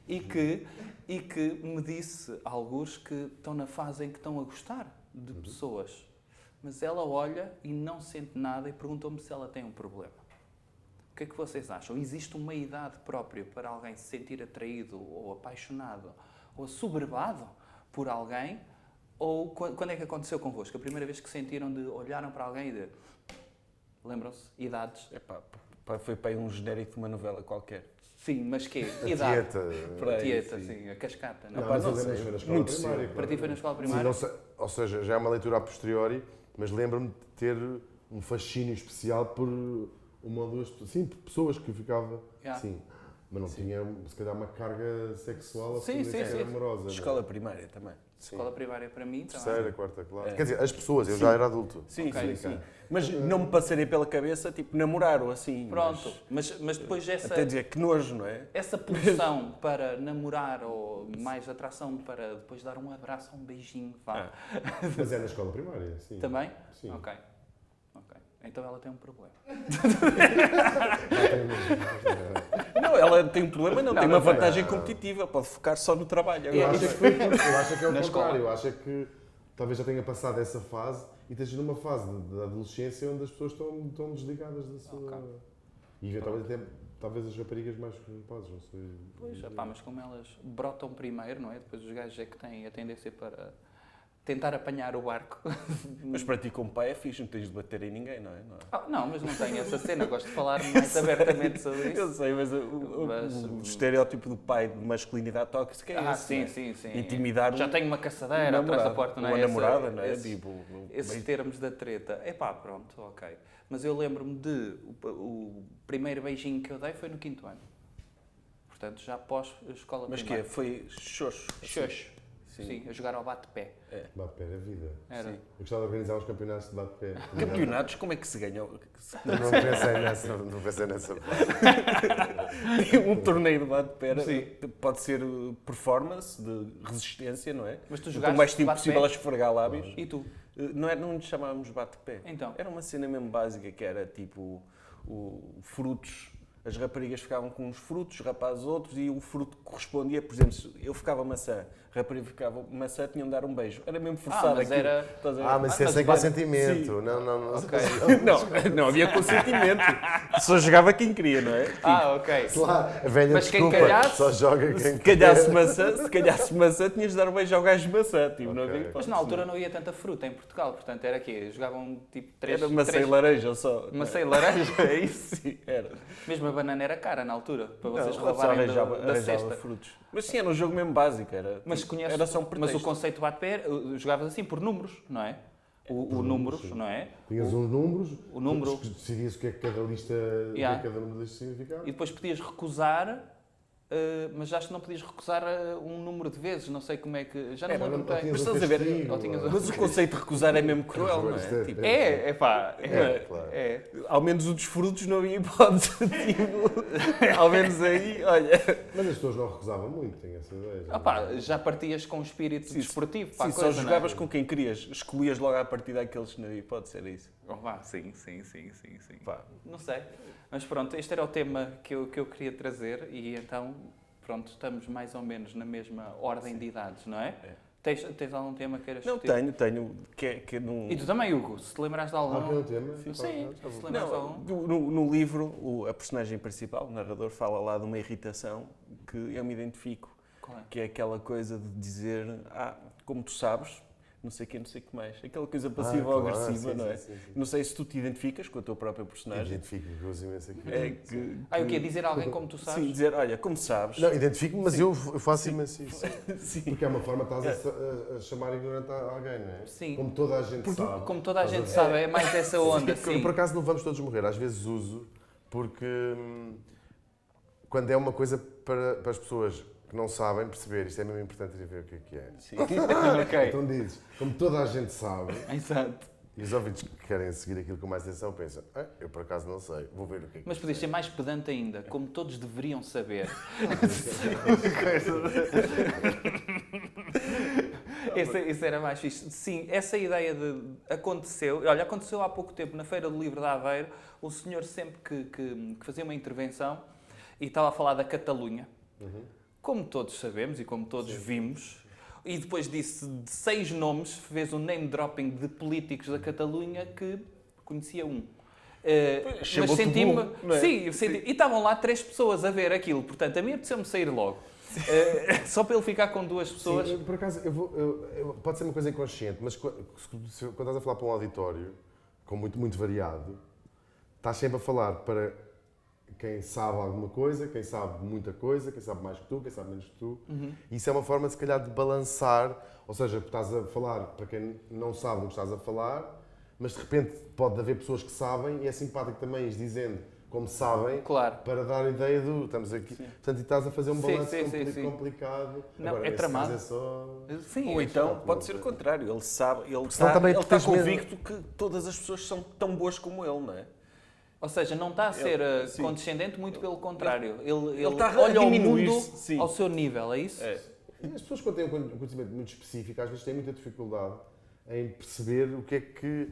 e que me disse alguns que estão na fase em que estão a gostar de pessoas. Mas ela olha e não sente nada e perguntou-me se ela tem um problema. O que é que vocês acham? Existe uma idade própria para alguém se sentir atraído ou apaixonado ou assoberbado por alguém? Ou quando é que aconteceu convosco? A primeira vez que sentiram de olharam para alguém e de... Lembram-se? Idades? Foi para aí um genérico de uma novela qualquer. Sim, mas quê? A Idade. Tieta. Tieta, sim. A cascata. Não, Mas não eu lembro-me sei. foi na escola Muito primária. cedo. Para ti foi na escola Sim, primária? não sei, ou seja, já é uma leitura a posteriori, mas lembro-me de ter um fascínio especial por uma ou duas pessoas que eu ficava. Sim. Mas não tinha, se calhar, uma carga sexual ou Sim. amorosa. Escola primária também. Escola primária para mim também. Terceira, quarta classe. Quer dizer, as pessoas, eu já era adulto. Sim. sim. Mas não me passaria pela cabeça, tipo, namorar ou assim. Pronto, mas depois Até dizer que nojo, não é? essa pulsão para namorar ou mais atração para depois dar um abraço, um beijinho, vá. Mas é na escola primária, sim. Também? Sim. Ok. Então ela tem um problema. Não, ela tem um problema, não tem uma tem. vantagem competitiva, pode focar só no trabalho. Eu Agora, acho que é o Na contrário. escola. Eu acho que talvez já tenha passado essa fase e esteja numa fase da adolescência onde as pessoas estão desligadas da sua... E eventualmente até talvez as raparigas mais rapazes, não sei. Pois, mas como elas brotam primeiro, não é? Depois os gajos é que têm a tendência para tentar apanhar o barco. Mas para ti, como pai, é fixe, não tens de bater em ninguém, não é? Não, mas não tenho essa cena, gosto de falar mais abertamente sobre isso. Eu sei, mas o estereótipo do pai de masculinidade tóxica é esse. Sim, não é? sim, sim. Intimidar Já tenho uma caçadeira atrás da porta, não é? Uma namorada, não é? Esses Tipo, termos da treta. Epá, pronto, ok. Mas eu lembro-me de... O primeiro beijinho que eu dei foi no 5º ano. Portanto, já pós-escola mas que primária. Foi xoxo. Xoxo. Sim, a jogar ao bate-pé. Bate-pé era vida. Era. Eu gostava de organizar uns campeonatos de bate-pé. Campeonatos, como é que se ganha? Não pensei nessa parte. Um torneio de bate-pé pode ser performance, de resistência, não é? Mas tu o jogaste mais tempo bate-pé? possível a esfregar lábios. E tu? Não lhe chamávamos bate-pé. Então? Era uma cena mesmo básica, que era tipo frutos. As raparigas ficavam com uns frutos, os rapazes outros, e o fruto correspondia, por exemplo, se eu ficava maçã, a rapariga ficava maçã, tinham de dar um beijo. Era mesmo forçado mas aquilo. era... Estás a ver? Mas isso é sem mas- consentimento. Sim. Não. Ok. Não havia consentimento. Só jogava quem queria, não é? Ok. Claro, a velha Mas quem desculpa, calhasse- só joga quem Se calhasse maçã, tinhas de dar um beijo ao gajo de maçã. Tipo, não havia Mas na altura não ia tanta fruta em Portugal, portanto era quê? Jogavam tipo 3... Era maçã e laranja só. Maçã e laranja, é isso? Sim, era. Mesmo a banana era cara na altura, para vocês Não, roubarem só da arranjava cesta. frutos. Mas sim, era um jogo mesmo básico. Era, Mas tipo, conheces, era só um mas pretexto. o conceito de bate-pé, jogavas assim por números, não é? O números, não é? Tinhas uns números, o número- decidias o que é que cada lista, Yeah. o que é que cada número destes significava. E depois podias recusar, mas acho que não podias recusar um número de vezes, não sei como é que... Já não me lembro bem. Mas estás a ver? Mas o conceito de recusar é mesmo cruel, não é? Tipo, É pá, claro. é. ao menos o dos frutos não havia hipótese. Tipo, ao menos aí, olha. Mas as pessoas não recusavam muito, tenho essa ideia. Ah pá, já partias com um espírito desportivo para Sim, a coisa, só não é? jogavas com quem querias. Escolhias logo à partida aqueles que não havia hipótese, era isso. Oh, vá, sim. Pá. Não sei. Mas pronto, este era o tema que eu queria trazer e então, pronto, estamos mais ou menos na mesma ordem de idades, não é? Tens algum tema que queiras Não, discutir? tenho. Que não... E tu também, Hugo, se te lembrares de algum... Tem um tema? Sim, se lembrares de Não, algum... no livro, a personagem principal, o narrador, fala lá de uma irritação que eu me identifico. Qual é? Que é aquela coisa de dizer, como tu sabes, não sei o que, não sei o que mais. Aquela coisa passiva ou agressiva, não é? Sim. Não sei se tu te identificas com a tua própria personagem. Identifico-me, gosto imenso aqui. É que, o quê? Dizer a alguém como tu sabes? Sim, dizer, olha, como sabes. Não, identifico-me, mas eu faço imenso isso. Sim. Porque é uma forma de estás a chamar ignorante a alguém, não é? Sim. Como toda a gente sabe. Como toda a Estás gente ver? sabe, é mais essa onda, Eu, sim. por acaso não vamos todos morrer, às vezes uso, porque quando é uma coisa para as pessoas que não sabem perceber, isto é mesmo importante ir ver o que é. Sim. Ok. Então dizes, como toda a gente sabe, Exato. e os ouvintes que querem seguir aquilo com mais atenção pensam, eu por acaso não sei, vou ver o que é que Mas podias ser mais pedante ainda, como todos deveriam saber. Isso era mais fixe. Sim, essa ideia de... Aconteceu há pouco tempo na Feira do Livro de Aveiro, o senhor sempre que fazia uma intervenção e estava a falar da Catalunha. Como todos sabemos e como todos vimos, e depois disse de 6 nomes, fez um name dropping de políticos da Catalunha que conhecia um. Mas Chamou-te senti-me. burro, não é? Sim, e estavam lá 3 pessoas a ver aquilo, portanto a mim apeteceu-me sair logo. Só para ele ficar com 2 pessoas. Sim, por acaso, pode ser uma coisa inconsciente, mas quando estás a falar para um auditório, com muito variado, estás sempre a falar para quem sabe alguma coisa, quem sabe muita coisa, quem sabe mais que tu, quem sabe menos que tu. Isso é uma forma, se calhar, de balançar, ou seja, estás a falar para quem não sabe do que estás a falar, mas de repente pode haver pessoas que sabem e é simpático também ires dizendo como sabem, Claro. para dar a ideia do estamos aqui. Portanto, e estás a fazer um balanço sim. complicado. Não, Agora, é nesse tramado. caso é só... Sim, Ou então pode ser o contrário, ele sabe, ele Senão também está tens medo. convicto que todas as pessoas são tão boas como ele, não é? Ou seja, não está a ser sim. condescendente, muito pelo contrário. Ele está a olha ao mundo diminuir-se, sim. ao seu nível, é isso? É. E as pessoas, quando têm um conhecimento muito específico, às vezes têm muita dificuldade em perceber o que é que...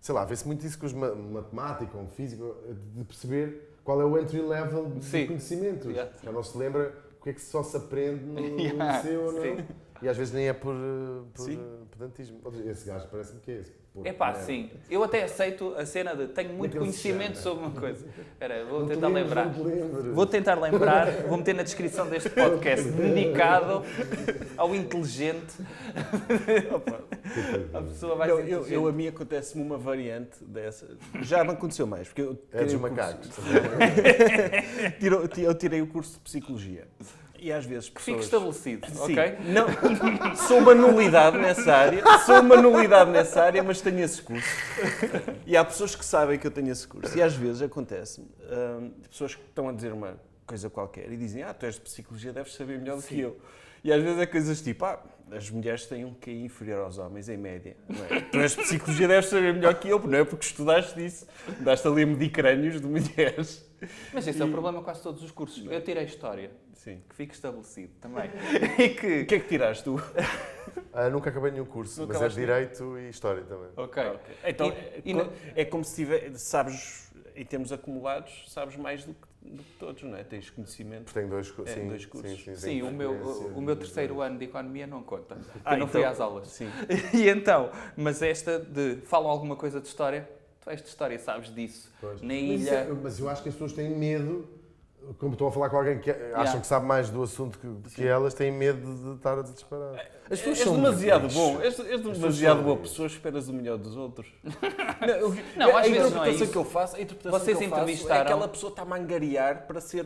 Sei lá, vê-se muito isso com os matemática ou físico, de perceber qual é o entry level de Sim. conhecimentos. Yeah. Já não se lembra o que é que só se aprende no Yeah, liceu ou não. sim. E às vezes nem é por Sim. pedantismo. Esse gajo parece-me que é esse. Epá, sim. Eu até aceito a cena de tenho muito Como é que ele se conhecimento chama? sobre uma coisa. Espera aí, vou Não te tentar lembres, lembrar. não te lembres. Vou tentar lembrar, vou meter na descrição deste podcast dedicado ao inteligente. A pessoa vai ser inteligente. A mim acontece-me uma variante dessa. Já não aconteceu mais, porque eu É dos tirei o curso- macacos. eu tirei o curso de Psicologia. E às vezes Que fique pessoas... estabelecido, Sim, ok? não, sou uma nulidade nessa área, mas tenho esse curso. E há pessoas que sabem que eu tenho esse curso. E às vezes acontece-me, pessoas que estão a dizer uma coisa qualquer e dizem, tu és de Psicologia, deves saber melhor do que eu. E às vezes é coisas tipo, as mulheres têm um QI inferior aos homens, em média. Não é? Tu és de Psicologia, deves saber melhor que eu, não é porque estudaste isso. Andaste ali a medir crânios de mulheres. Mas esse é o problema com quase todos os cursos. Eu tirei História, Sim. que fique estabelecido também. E O que é que tiraste tu? Nunca acabei nenhum curso, Nunca mas é acabaste Direito e História também. Ok. Então, E na- é como se sabes, em termos acumulados, sabes mais do que todos, não é? Tens conhecimento. Porque tenho dois cursos. É, dois cursos. Sim, o meu terceiro ano de Economia não conta. Ah, Eu não fui então- às aulas. Sim. E então, mas esta de falam alguma coisa de História, tu és de História, sabes disso. Pois. Na Mas, ilha... mas eu acho que as pessoas têm medo, como estão a falar com alguém que acham que sabe mais do assunto que elas, têm medo de estar a disparar. As pessoas És são demasiado muito bom, lixo. és demasiado são boa lixo. pessoa, esperas o melhor dos outros. Não, às a vezes não é interpretação isso. que eu faço, a interpretação Vocês que eu faço é entrevistaram- aquela pessoa está-me a angariar para ser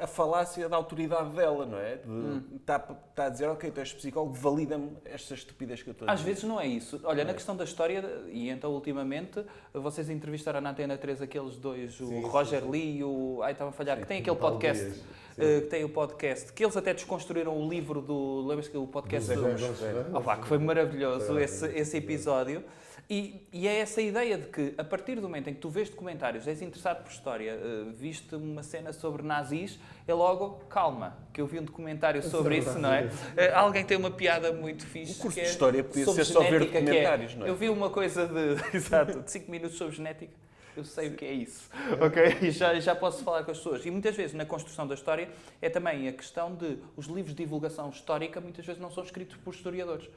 a falácia da autoridade dela, não é? Está a dizer, ok, tu és psicólogo, valida-me esta estupidez que eu estou a Às dizer. vezes não é isso. Olha, na questão da história, e então ultimamente, vocês entrevistaram na Antena 3 aqueles dois, o Roger Lee e o... Ai, estava a falhar, que tem aquele Paulo podcast. Dias. Que tem o podcast, que eles até desconstruíram o livro do... Lembras que o podcast Zé do... Gomes Ferreira. Opa, que foi maravilhoso esse episódio. E é essa ideia de que, a partir do momento em que tu vês documentários, és interessado por história, viste uma cena sobre nazis, é logo, calma, que eu vi um documentário sobre isso, não é? Alguém tem uma piada muito fixe. O curso que de é História podia sobre ser só ver genética, que documentários, não é? Eu vi uma coisa de, exato, de 5 minutos sobre genética. Eu sei o que é isso, ok? E já posso falar com as pessoas. E muitas vezes, na construção da história, é também a questão de os livros de divulgação histórica muitas vezes não são escritos por historiadores,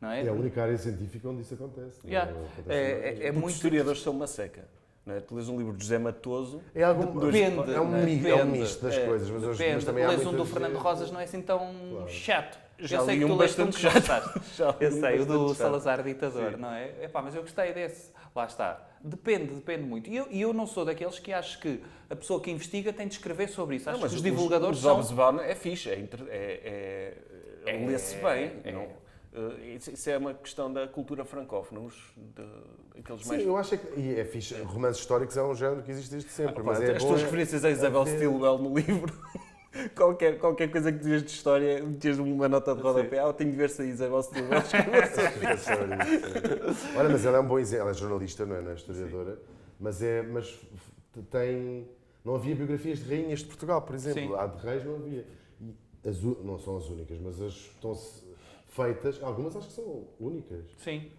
não é? É a única área científica onde isso acontece. Yeah. Não acontece É Porque os muito... historiadores são uma seca. Não é? Tu lês um livro de José Matoso, É algo Depende, é um, né? mi- é um Depende. misto das É, coisas, mas, Depende. mas também há Lês um muita do Fernando gente- Rosas não é assim tão chato. Já Eu sei li que tu um leste um bastante que não chato. gostaste. Já li Eu um sei, o do bastante chato. Salazar Ditador, não é? Epá, mas eu gostei desse. Lá está. Depende muito. E eu não sou daqueles que acho que a pessoa que investiga tem de escrever sobre isso. Acho que os divulgadores os são... Observatórios é fixe, lê-se bem. Não? Isso é uma questão da cultura francófona, aqueles Sim, mais... eu acho que e é fixe. Romances históricos é um género que existe desde sempre. mas é as bom tuas é- referências a Isabel ver- Stilwell no livro, qualquer coisa que dizias de história, metias uma nota de rodapé, eu tenho de ver se a Isabel Stilwell escreveu sobre isso. Olha, mas ela é um bom exemplo. Ela é jornalista, não é historiadora, mas tem. Não havia biografias de rainhas de Portugal, por exemplo. Sim. Há de reis, não havia. E não são as únicas, mas as estão feitas, algumas acho que são únicas. Sim.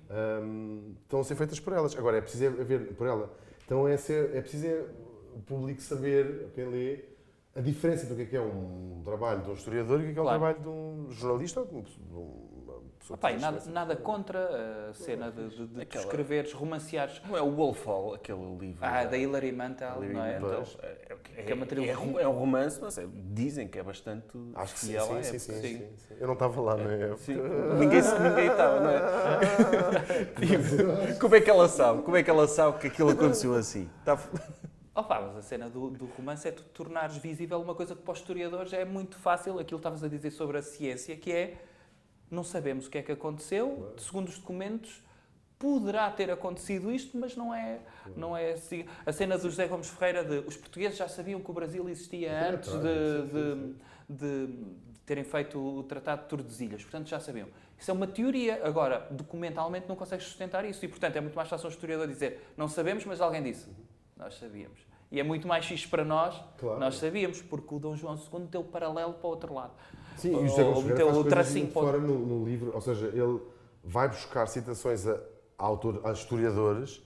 Estão a ser feitas por elas. Agora, é preciso ver por ela. Então é preciso o público saber, quem lê, a diferença do que é um trabalho de um historiador e o que é um Claro. trabalho de um jornalista ou de uma pessoa Opa, que e faz nada contra a cena de tu Aquela- escreveres, romanceares. Não é o Wolf Hall, aquele livro. Da Hilary Mantel, não é? Então, que é uma trilogia. é um romance, mas dizem que é bastante Acho que sim, fiel à sim, época. sim. Eu não estava lá na época. Sim. Ninguém estava, não é? Tipo, como é que ela sabe? Como é que ela sabe que aquilo aconteceu assim? Opa, mas a cena do romance é tu tornares visível uma coisa que para os historiadores é muito fácil, aquilo que estavas a dizer sobre a ciência, que é, não sabemos o que é que aconteceu, segundo os documentos, poderá ter acontecido isto, mas não é assim. A cena do José Gomes Ferreira de os portugueses já sabiam que o Brasil existia antes de terem feito o Tratado de Tordesilhas, portanto já sabiam. Isso é uma teoria. Agora, documentalmente não consegues sustentar isso e, portanto, é muito mais fácil um historiador dizer não sabemos, mas alguém disse. Nós sabíamos. E é muito mais fixe para nós, Claro. nós sabíamos, porque o Dom João II meteu o paralelo para o outro lado. Sim, e o José Gomes Ferreira meteu faz o coisas tracinho muito para o fora no livro, ou seja, ele vai buscar citações a historiadores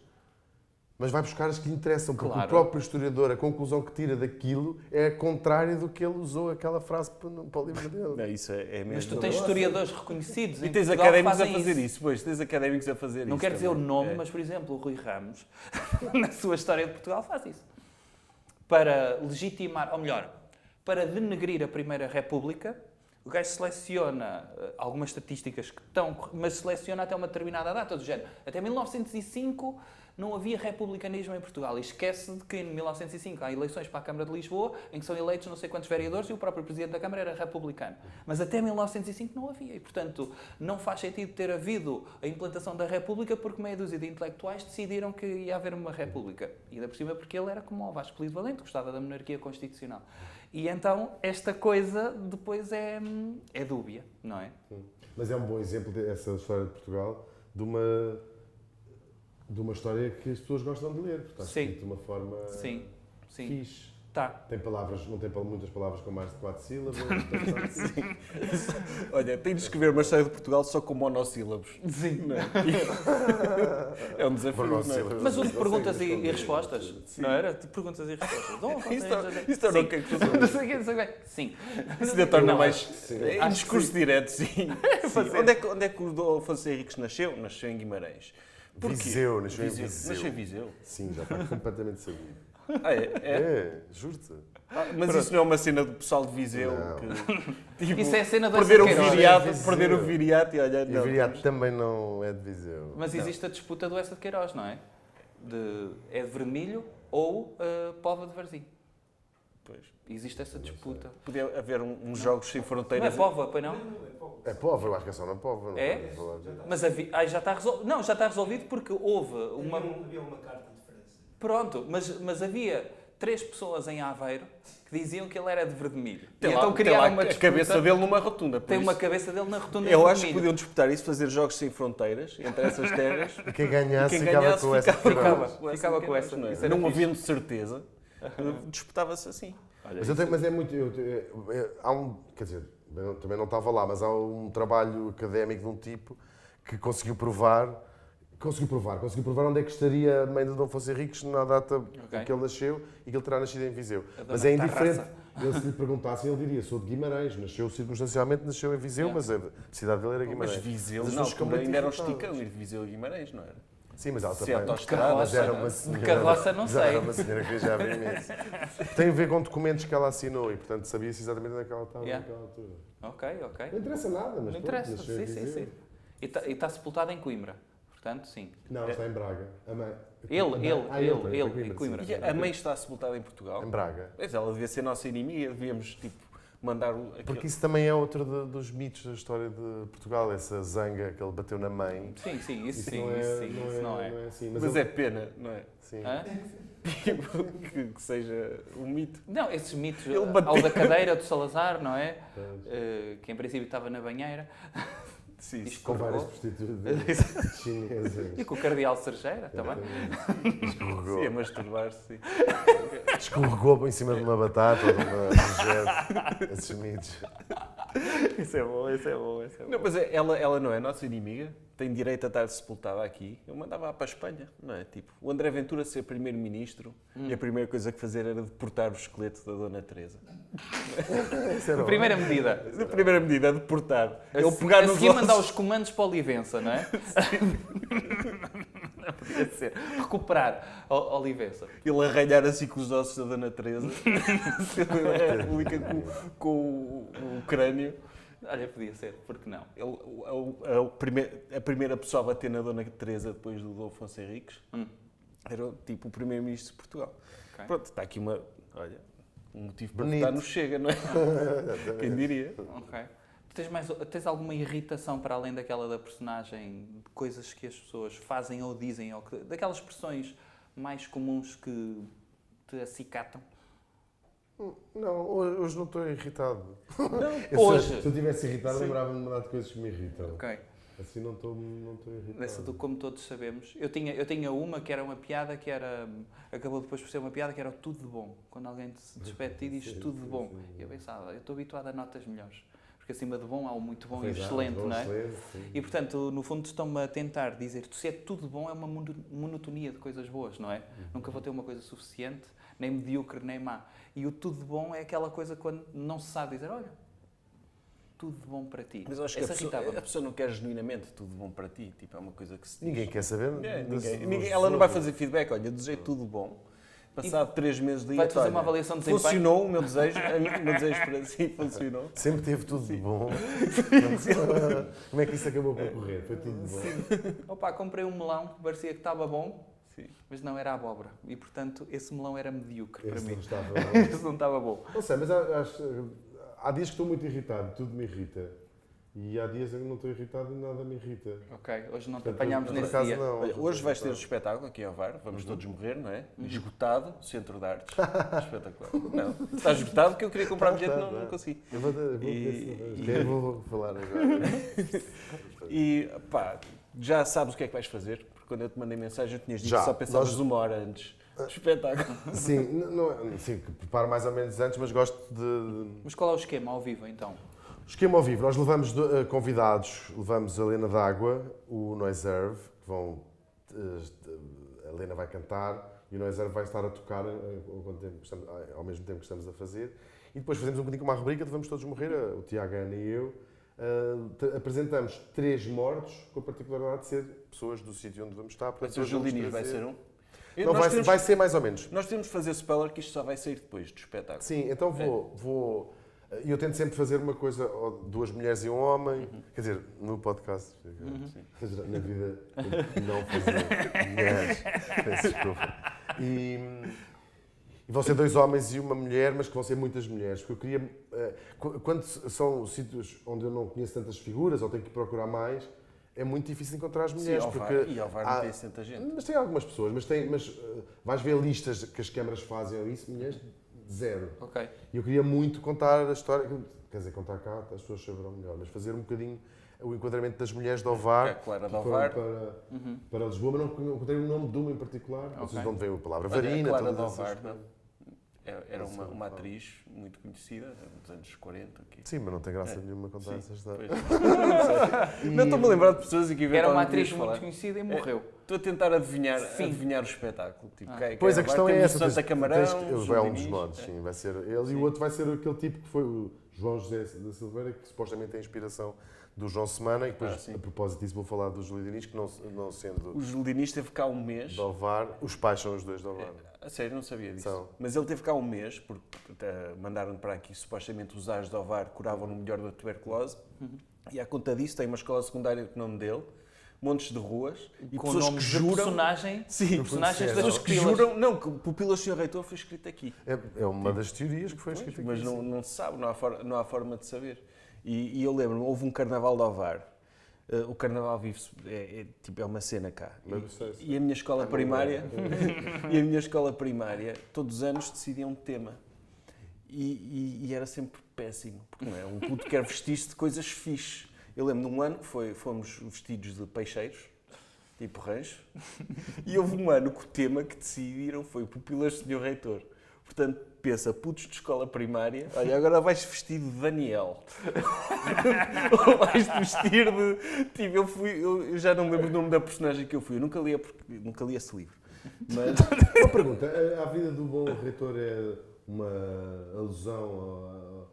Mas vai buscar as que lhe interessam, porque Claro. o próprio historiador, a conclusão que tira daquilo é contrária do que ele usou aquela frase para o livro dele. Não, isso é mesmo. Mas tu tens historiadores reconhecidos E em tens Portugal académicos que a fazem fazer isso, pois, tens académicos a fazer Não isso. quero dizer o também. nome, É. mas, por exemplo, o Rui Ramos, na sua história de Portugal, faz isso. Para legitimar, ou melhor, para denegrir a Primeira República, o gajo seleciona algumas estatísticas que estão, mas seleciona até uma determinada data, do género. Até 1905 não havia republicanismo em Portugal. E esquece de que em 1905 há eleições para a Câmara de Lisboa, em que são eleitos não sei quantos vereadores e o próprio Presidente da Câmara era republicano. Mas até 1905 não havia. E, portanto, não faz sentido ter havido a implantação da República porque meia dúzia de intelectuais decidiram que ia haver uma República. E ainda por cima porque ele era como o Vasco Lido Valente, gostava da monarquia constitucional. E então esta coisa depois é dúbia, não é? Mas é um bom exemplo dessa história de Portugal, de uma história que as pessoas gostam de ler, porque está Sim. escrito de uma forma Sim, sim. fixe. Tá. Tem palavras, não tem muitas palavras com mais de 4 sílabas. Olha, tem de escrever uma história de Portugal só com monossílabos. Sim. Não é? É um desafio. não é? Monossílabos. Mas o de Não perguntas sei e responder. respostas, não era? De perguntas e respostas. Isso torna o que é que tu Não sei o que, não sei o que. Sim. Isso ainda torna Não, mais. sim. É um discurso direto, sim. Sim. Onde é que o Dom Afonso Henriques nasceu? Nasceu em Guimarães. Porquê? Viseu, nasceu em Viseu. Nasceu em Viseu. Sim, já está completamente sabido. Ah, é? Juro-te. Mas isso não é uma cena do pessoal de Viseu Não. que. Tipo, Isso é a cena da perder o Queiroz. viriato, É Viseu. perder o viriato e olha. E não, o Viriato também não é de Viseu. Mas existe a disputa do Essa de Queiroz, não é? É de vermelho ou pova de Varzim. Pois. Existe essa disputa. Podia haver uns jogos sem Não é fronteiras. pova, pois não? É Póvoa, eu acho que é só na Póvoa. Não É? estamos a falar de- Mas já está resolvido. Não, já está resolvido porque houve uma. Havia uma carta de França. Pronto, mas havia 3 pessoas em Aveiro que diziam que ele era de vermelho. Tem E lá, então tem criaram lá uma a disputa. cabeça dele numa rotunda. por Tem uma isso. cabeça dele na rotunda Eu de acho que vermelho. podiam disputar isso, fazer jogos sem fronteiras entre essas terras. E quem ganhasse, E quem ficava ganhasse com essa ficava. Queiroz. Ficava com essa. Não, é? Isso era Não fixe. havendo certeza, disputava-se assim. Mas é muito. Há quer dizer, eu também não estava lá, mas há um trabalho académico de um tipo que conseguiu provar onde é que estaria a mãe de Dom Afonso Henriques na data em que ele nasceu e que ele terá nascido em Viseu. A dona Mas é indiferente. Tarraça. Ele, se lhe perguntassem, ele diria: sou de Guimarães, nasceu circunstancialmente, nasceu em Viseu, mas a cidade dele era Mas Guimarães. Viseu, Mas as na pessoas ficam altura, muito ainda era um irritadas. esticão ir de Viseu a Guimarães, não era? Sim, mas ela Se é também. autoestrada, Mas era Carroça, uma de senhora. carroça não já sei. Era uma senhora que viajava imenso. Tem a ver com documentos que ela assinou e, portanto, sabia-se exatamente onde é que ela estava Yeah. naquela altura. Ok. Não interessa nada, mas Não pronto, interessa, nasceu em sim. Viseu. E está sepultado em Coimbra. Portanto, sim. Não, está em Braga. A mãe. Ele, em Coimbra. E a mãe está sepultada em Portugal. Em Braga. Mas ela devia ser nossa inimiga, devíamos tipo, mandar o. Porque isso também é outro dos mitos da história de Portugal, essa zanga que ele bateu na mãe. Sim, isso sim, não é, isso sim, isso não é. assim. Mas ele- é pena, não é? Sim. Hã? que seja um mito. Não, esses mitos, Ele bateu. ao da cadeira do Salazar, não é? Pois. Que em princípio estava na banheira. Sim, Isto Com várias escorregou. prostitutas chinesas. E com o Cardeal Sergeira também. Escorregou. sim, a masturbar-se. Sim. Escorregou em cima de uma batata ou de uma projeto. Esses mitos. Isso é bom. Não, mas ela não é nossa inimiga, tem direito a estar sepultada aqui. Eu mandava-a para a Espanha, não é? Tipo, o André Ventura ser primeiro-ministro e a primeira coisa que fazer era deportar o esqueleto da Dona Teresa. Isso era Primeira medida. A primeira medida é deportar. Ele pegar A nos seguir mandar ossos. os comandos para Olivença, não é? Não podia ser. Recuperar Olivença. Ele arranhar assim com os ossos da Dona Teresa. A República com o crânio. Olha, podia ser, porque não? A primeira pessoa a bater na Dona Teresa depois do Dom Afonso Henriques era tipo o primeiro-ministro de Portugal. Ok. Pronto, está aqui um motivo para Bonito. votar no Chega, não é? Quem diria? Ok. Tens alguma irritação para além daquela da personagem, de coisas que as pessoas fazem ou dizem, daquelas expressões mais comuns que te acicatam? Não, hoje não estou irritado. Hoje. Se eu estivesse irritado, lembrava-me de uma de coisas que me irritam. Ok. Assim não estou irritado. Dessa do como todos sabemos. Eu tinha uma que era uma piada que era. Acabou depois por ser uma piada que era o tudo de bom. Quando alguém se despede de ti diz Sim, tudo de sim, bom. sim. E eu pensava, eu estou habituado a notas melhores. Porque porque acima de bom há o muito bom Pois e o há, excelente, bom, não é? excelente, sim. E portanto, no fundo, estão-me a tentar dizer que se é tudo bom, é uma monotonia de coisas boas, não é? Nunca vou ter uma coisa suficiente, nem medíocre, nem má. E o tudo de bom é aquela coisa quando não se sabe dizer, olha, tudo de bom para ti. Mas eu acho que Essa a irritava-me. pessoa não quer genuinamente tudo bom para ti. Tipo, é uma coisa que se diz. Ninguém quer saber. Ela não vai fazer feedback. Olha, desejei tudo bom. Passado 3 meses de Vai-te fazer uma avaliação de desempenho. Funcionou o meu desejo. O meu desejo para si funcionou. Sempre teve tudo de bom. Como é que isso acabou por correr? Foi tudo de bom. Opa, comprei um melão que parecia que estava bom, Sim. mas não era abóbora. E portanto, esse melão era medíocre para Esse mim. não estava bom. Esse não estava bom. Não sei, mas há dias que estou muito irritado, tudo me irrita. E há dias em que não estou irritado e nada me irrita. Ok, hoje não te Portanto, apanhámos por nesse acaso, dia. não, Olha, hoje vais ter o irritado. espetáculo aqui em Ovar. Vamos todos morrer, não é? Esgotado, Centro de Artes. Espetacular. Não, está esgotado porque eu queria comprar bilhete e não consegui. Eu vou vou falar agora. E pá, já sabes o que é que vais fazer? Porque quando eu te mandei mensagem, eu tinhas dito Já. que só pensavas Nós- 1 hora antes do espetáculo. Sim, sim, que preparo mais ou menos antes, mas gosto de... Mas qual é o esquema ao vivo então? Esquema ao vivo, nós levamos convidados, levamos a Lena D'Água, o Noiserve, que vão... A Lena vai cantar e o Noiserve vai estar a tocar ao mesmo tempo que estamos a fazer. E depois fazemos um bocadinho como uma rubrica de Vamos Todos Morrer, o Tiago, a Ana e eu. Apresentamos 3 mortos, com a particularidade de ser pessoas do sítio onde vamos estar. Vai ser o Julinis, vai ser um? Não, vai ser mais ou menos. Nós temos de fazer spoiler que isto só vai sair depois do espetáculo. Sim, então vou. Eu tento sempre fazer uma coisa, ou 2 mulheres e um homem. Quer dizer, no podcast. Mas na vida, não fazer mulheres. Peço desculpa. E vão ser 2 homens e uma mulher, mas que vão ser muitas mulheres. Porque eu queria. Quando são sítios onde eu não conheço tantas figuras, ou tenho que procurar mais, é muito difícil encontrar as mulheres. Sim, porque e Ovar não tem tanta gente. Mas tem algumas pessoas, mas vais ver listas que as câmaras fazem, ou isso, mulheres, 0. Ok. E eu queria muito contar a história, quer dizer, contar cá, as pessoas saberão melhor, mas fazer um bocadinho o enquadramento das mulheres de Ovar, É, Clara de que foram Ovar. para Lisboa, mas não encontrei o nome de uma em particular, não sei de onde veio a palavra Olha, varina, a Clara de todas essas Ovar, coisas. não? Era uma atriz muito conhecida, dos anos 40. Aqui. Sim, mas não tem graça nenhuma contar Sim, essa história. pois. Não estou-me a lembrar de pessoas que Era uma eventualmente atriz devias muito falar. conhecida e morreu. Estou a tentar adivinhar Fim. o espetáculo. Tipo, Pois a questão é essa. Santa Camarão, Ele vai a um dos Julinis, modos, sim. Vai ser ele e o outro vai ser aquele tipo que foi o João José da Silveira, que supostamente é a inspiração do João Semana. E depois, sim. a propósito disso, vou falar do Júlio Diniz, que não sendo O Julinis teve cá um mês. de Ovar, os pais são os 2 de Ovar. A sério, não sabia disso. São. Mas ele teve cá um mês, porque mandaram para aqui, supostamente os Ares de Ovar curavam no melhor da tuberculose. E à conta disso, tem uma escola secundária com o nome dele, montes de ruas, e Com pessoas que nomes de juram... personagem, Sim, personagens das pessoas que pupilas. juram... Não, que o Pupila Sr. Reitor foi escrito aqui. É uma das teorias que foi escrita aqui. Mas não se sabe, não há forma de saber. E eu lembro-me, houve um carnaval de Ovar. O carnaval vive-se, é uma cena cá. Mas sei. E a minha escola primária, todos os anos decidiam um tema. E era sempre péssimo, porque não é? Um puto quer vestir-se de coisas fixe. Eu lembro de um ano que fomos vestidos de peixeiros, tipo rancho, e houve um ano que o tema que decidiram foi Pupilas do Sr. Reitor. Portanto, pensa, putos de escola primária, olha, agora vais vestir de Daniel. Ou vais vestir de... Tipo, eu já não me lembro do nome da personagem que eu fui. Eu nunca li esse livro. Mas... Uma pergunta, a vida do bom reitor é uma alusão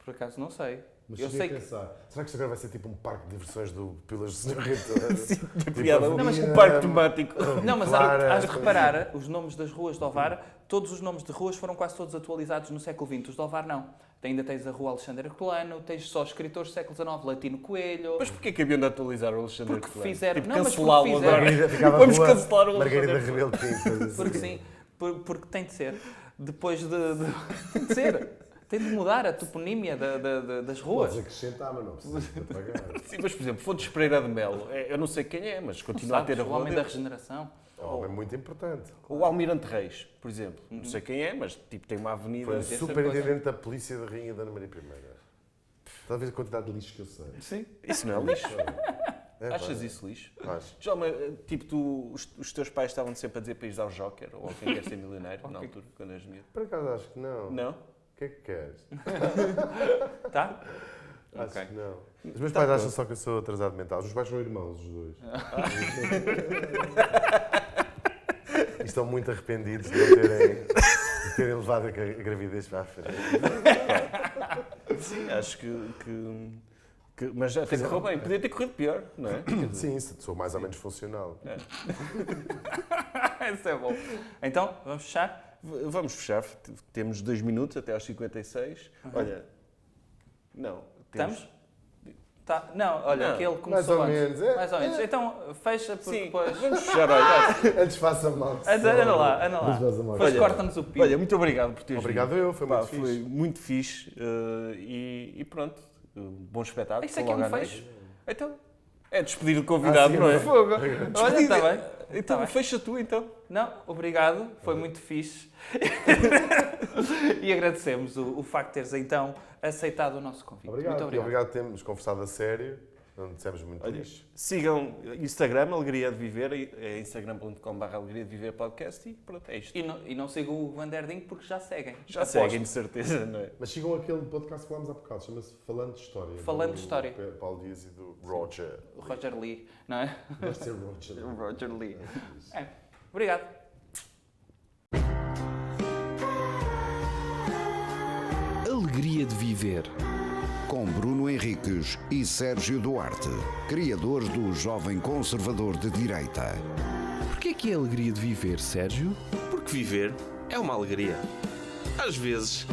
Por acaso não sei. Mas Eu cheguei sei a que pensar, será que isto agora vai ser tipo um parque de diversões do Pilas do Sr. Reitor? Sim, Tipo, piada, Não, mas um parque temático. Não, mas Clara. hás de reparar, os nomes das ruas de Ovar, todos os nomes de ruas foram quase todos atualizados no século XX. Os de Ovar não. Ainda tens a Rua Alexandre Herculano, tens só escritores do século XIX, Latino Coelho. Mas porquê que haviam de atualizar o Alexandre Porque Herculano? fizeram- Tipo, não, mas porque cancelá-lo fizeram- agora. Ficava Vamos rua cancelar o Margarida Alexandre. Rebelo Pinto. coisas assim. Porque sim, porque tem de ser. Depois tem de ser. Tem de mudar a toponímia das ruas. Podes acrescentar, mas não precisas de pagar. Sim, mas, por exemplo, Fontes Pereira de Melo, eu não sei quem é, mas continua a ter a o rua homem da deles. regeneração. É um homem muito importante. O Almirante Reis, por exemplo, não sei quem é, mas tipo, tem uma avenida... Foi o essa superintendente da polícia da Rainha da Ana Maria I. Talvez a quantidade de lixo que eu sei. Sim. Isso não é lixo? É, Achas pá, isso lixo? Acho. Já, tipo, os teus pais estavam sempre a dizer para ires ao Joker, ou a quem quer ser milionário, na altura, quando eras miúdo. Por acaso acho que não. Não? O que é que queres? Tá? Acho Ok. que não. Os meus pais acham só que eu sou atrasado mental. Os meus pais são irmãos, os dois. E estão muito arrependidos de não terem levado a gravidez para a frente. Sim, acho que mas já até correu bem. Podia ter corrido pior, não é? Sim, sou mais ou menos funcional. Isso é bom. Então, vamos fechar? Vamos fechar. Temos 2 minutos até aos 56. Olha, não. Estamos? Tá. Não, olha, Não, aquele mais começou ou antes. menos, é? Mais ou menos. Então, fecha porque Sim, depois... vamos fechar, olha. Antes faça mal. Anda lá, anda lá. Mas vais a mal. Depois Olha, corta-nos o pio. Olha, muito obrigado por teres Obrigado vindo. eu, foi Pá, muito fixe. Foi muito fixe e pronto. Bom espetáculo. Isso aqui é logo um à noite. fecho. Então, é despedir o convidado, sim, não é? Fogo. Olha, está bem. Então, Tá bem. fecha tu, então. Não, obrigado. Foi muito fixe. E agradecemos o facto de teres, então, aceitado o nosso convite. Obrigado. Muito obrigado. Obrigado por termos conversado a sério. Não dissemos muito Olha, lixo. sigam Instagram, Alegria de Viver, é instagram.com/Alegria de Viver podcast e pronto, é isto. E não sigam o Vanderding porque já seguem. Já Aposto. seguem, de certeza, não é? Mas sigam aquele podcast que falámos há bocado, chama-se Falando de História. Falando do de História. Paulo Dias e do Roger. O Roger Lee, não é? Gosto de ser Roger. O Roger Lee. É. Obrigado. Alegria de Viver. Com Bruno Henriques e Sérgio Duarte, criadores do Jovem Conservador de Direita. Porquê que é alegria de viver, Sérgio? Porque viver é uma alegria. Às vezes.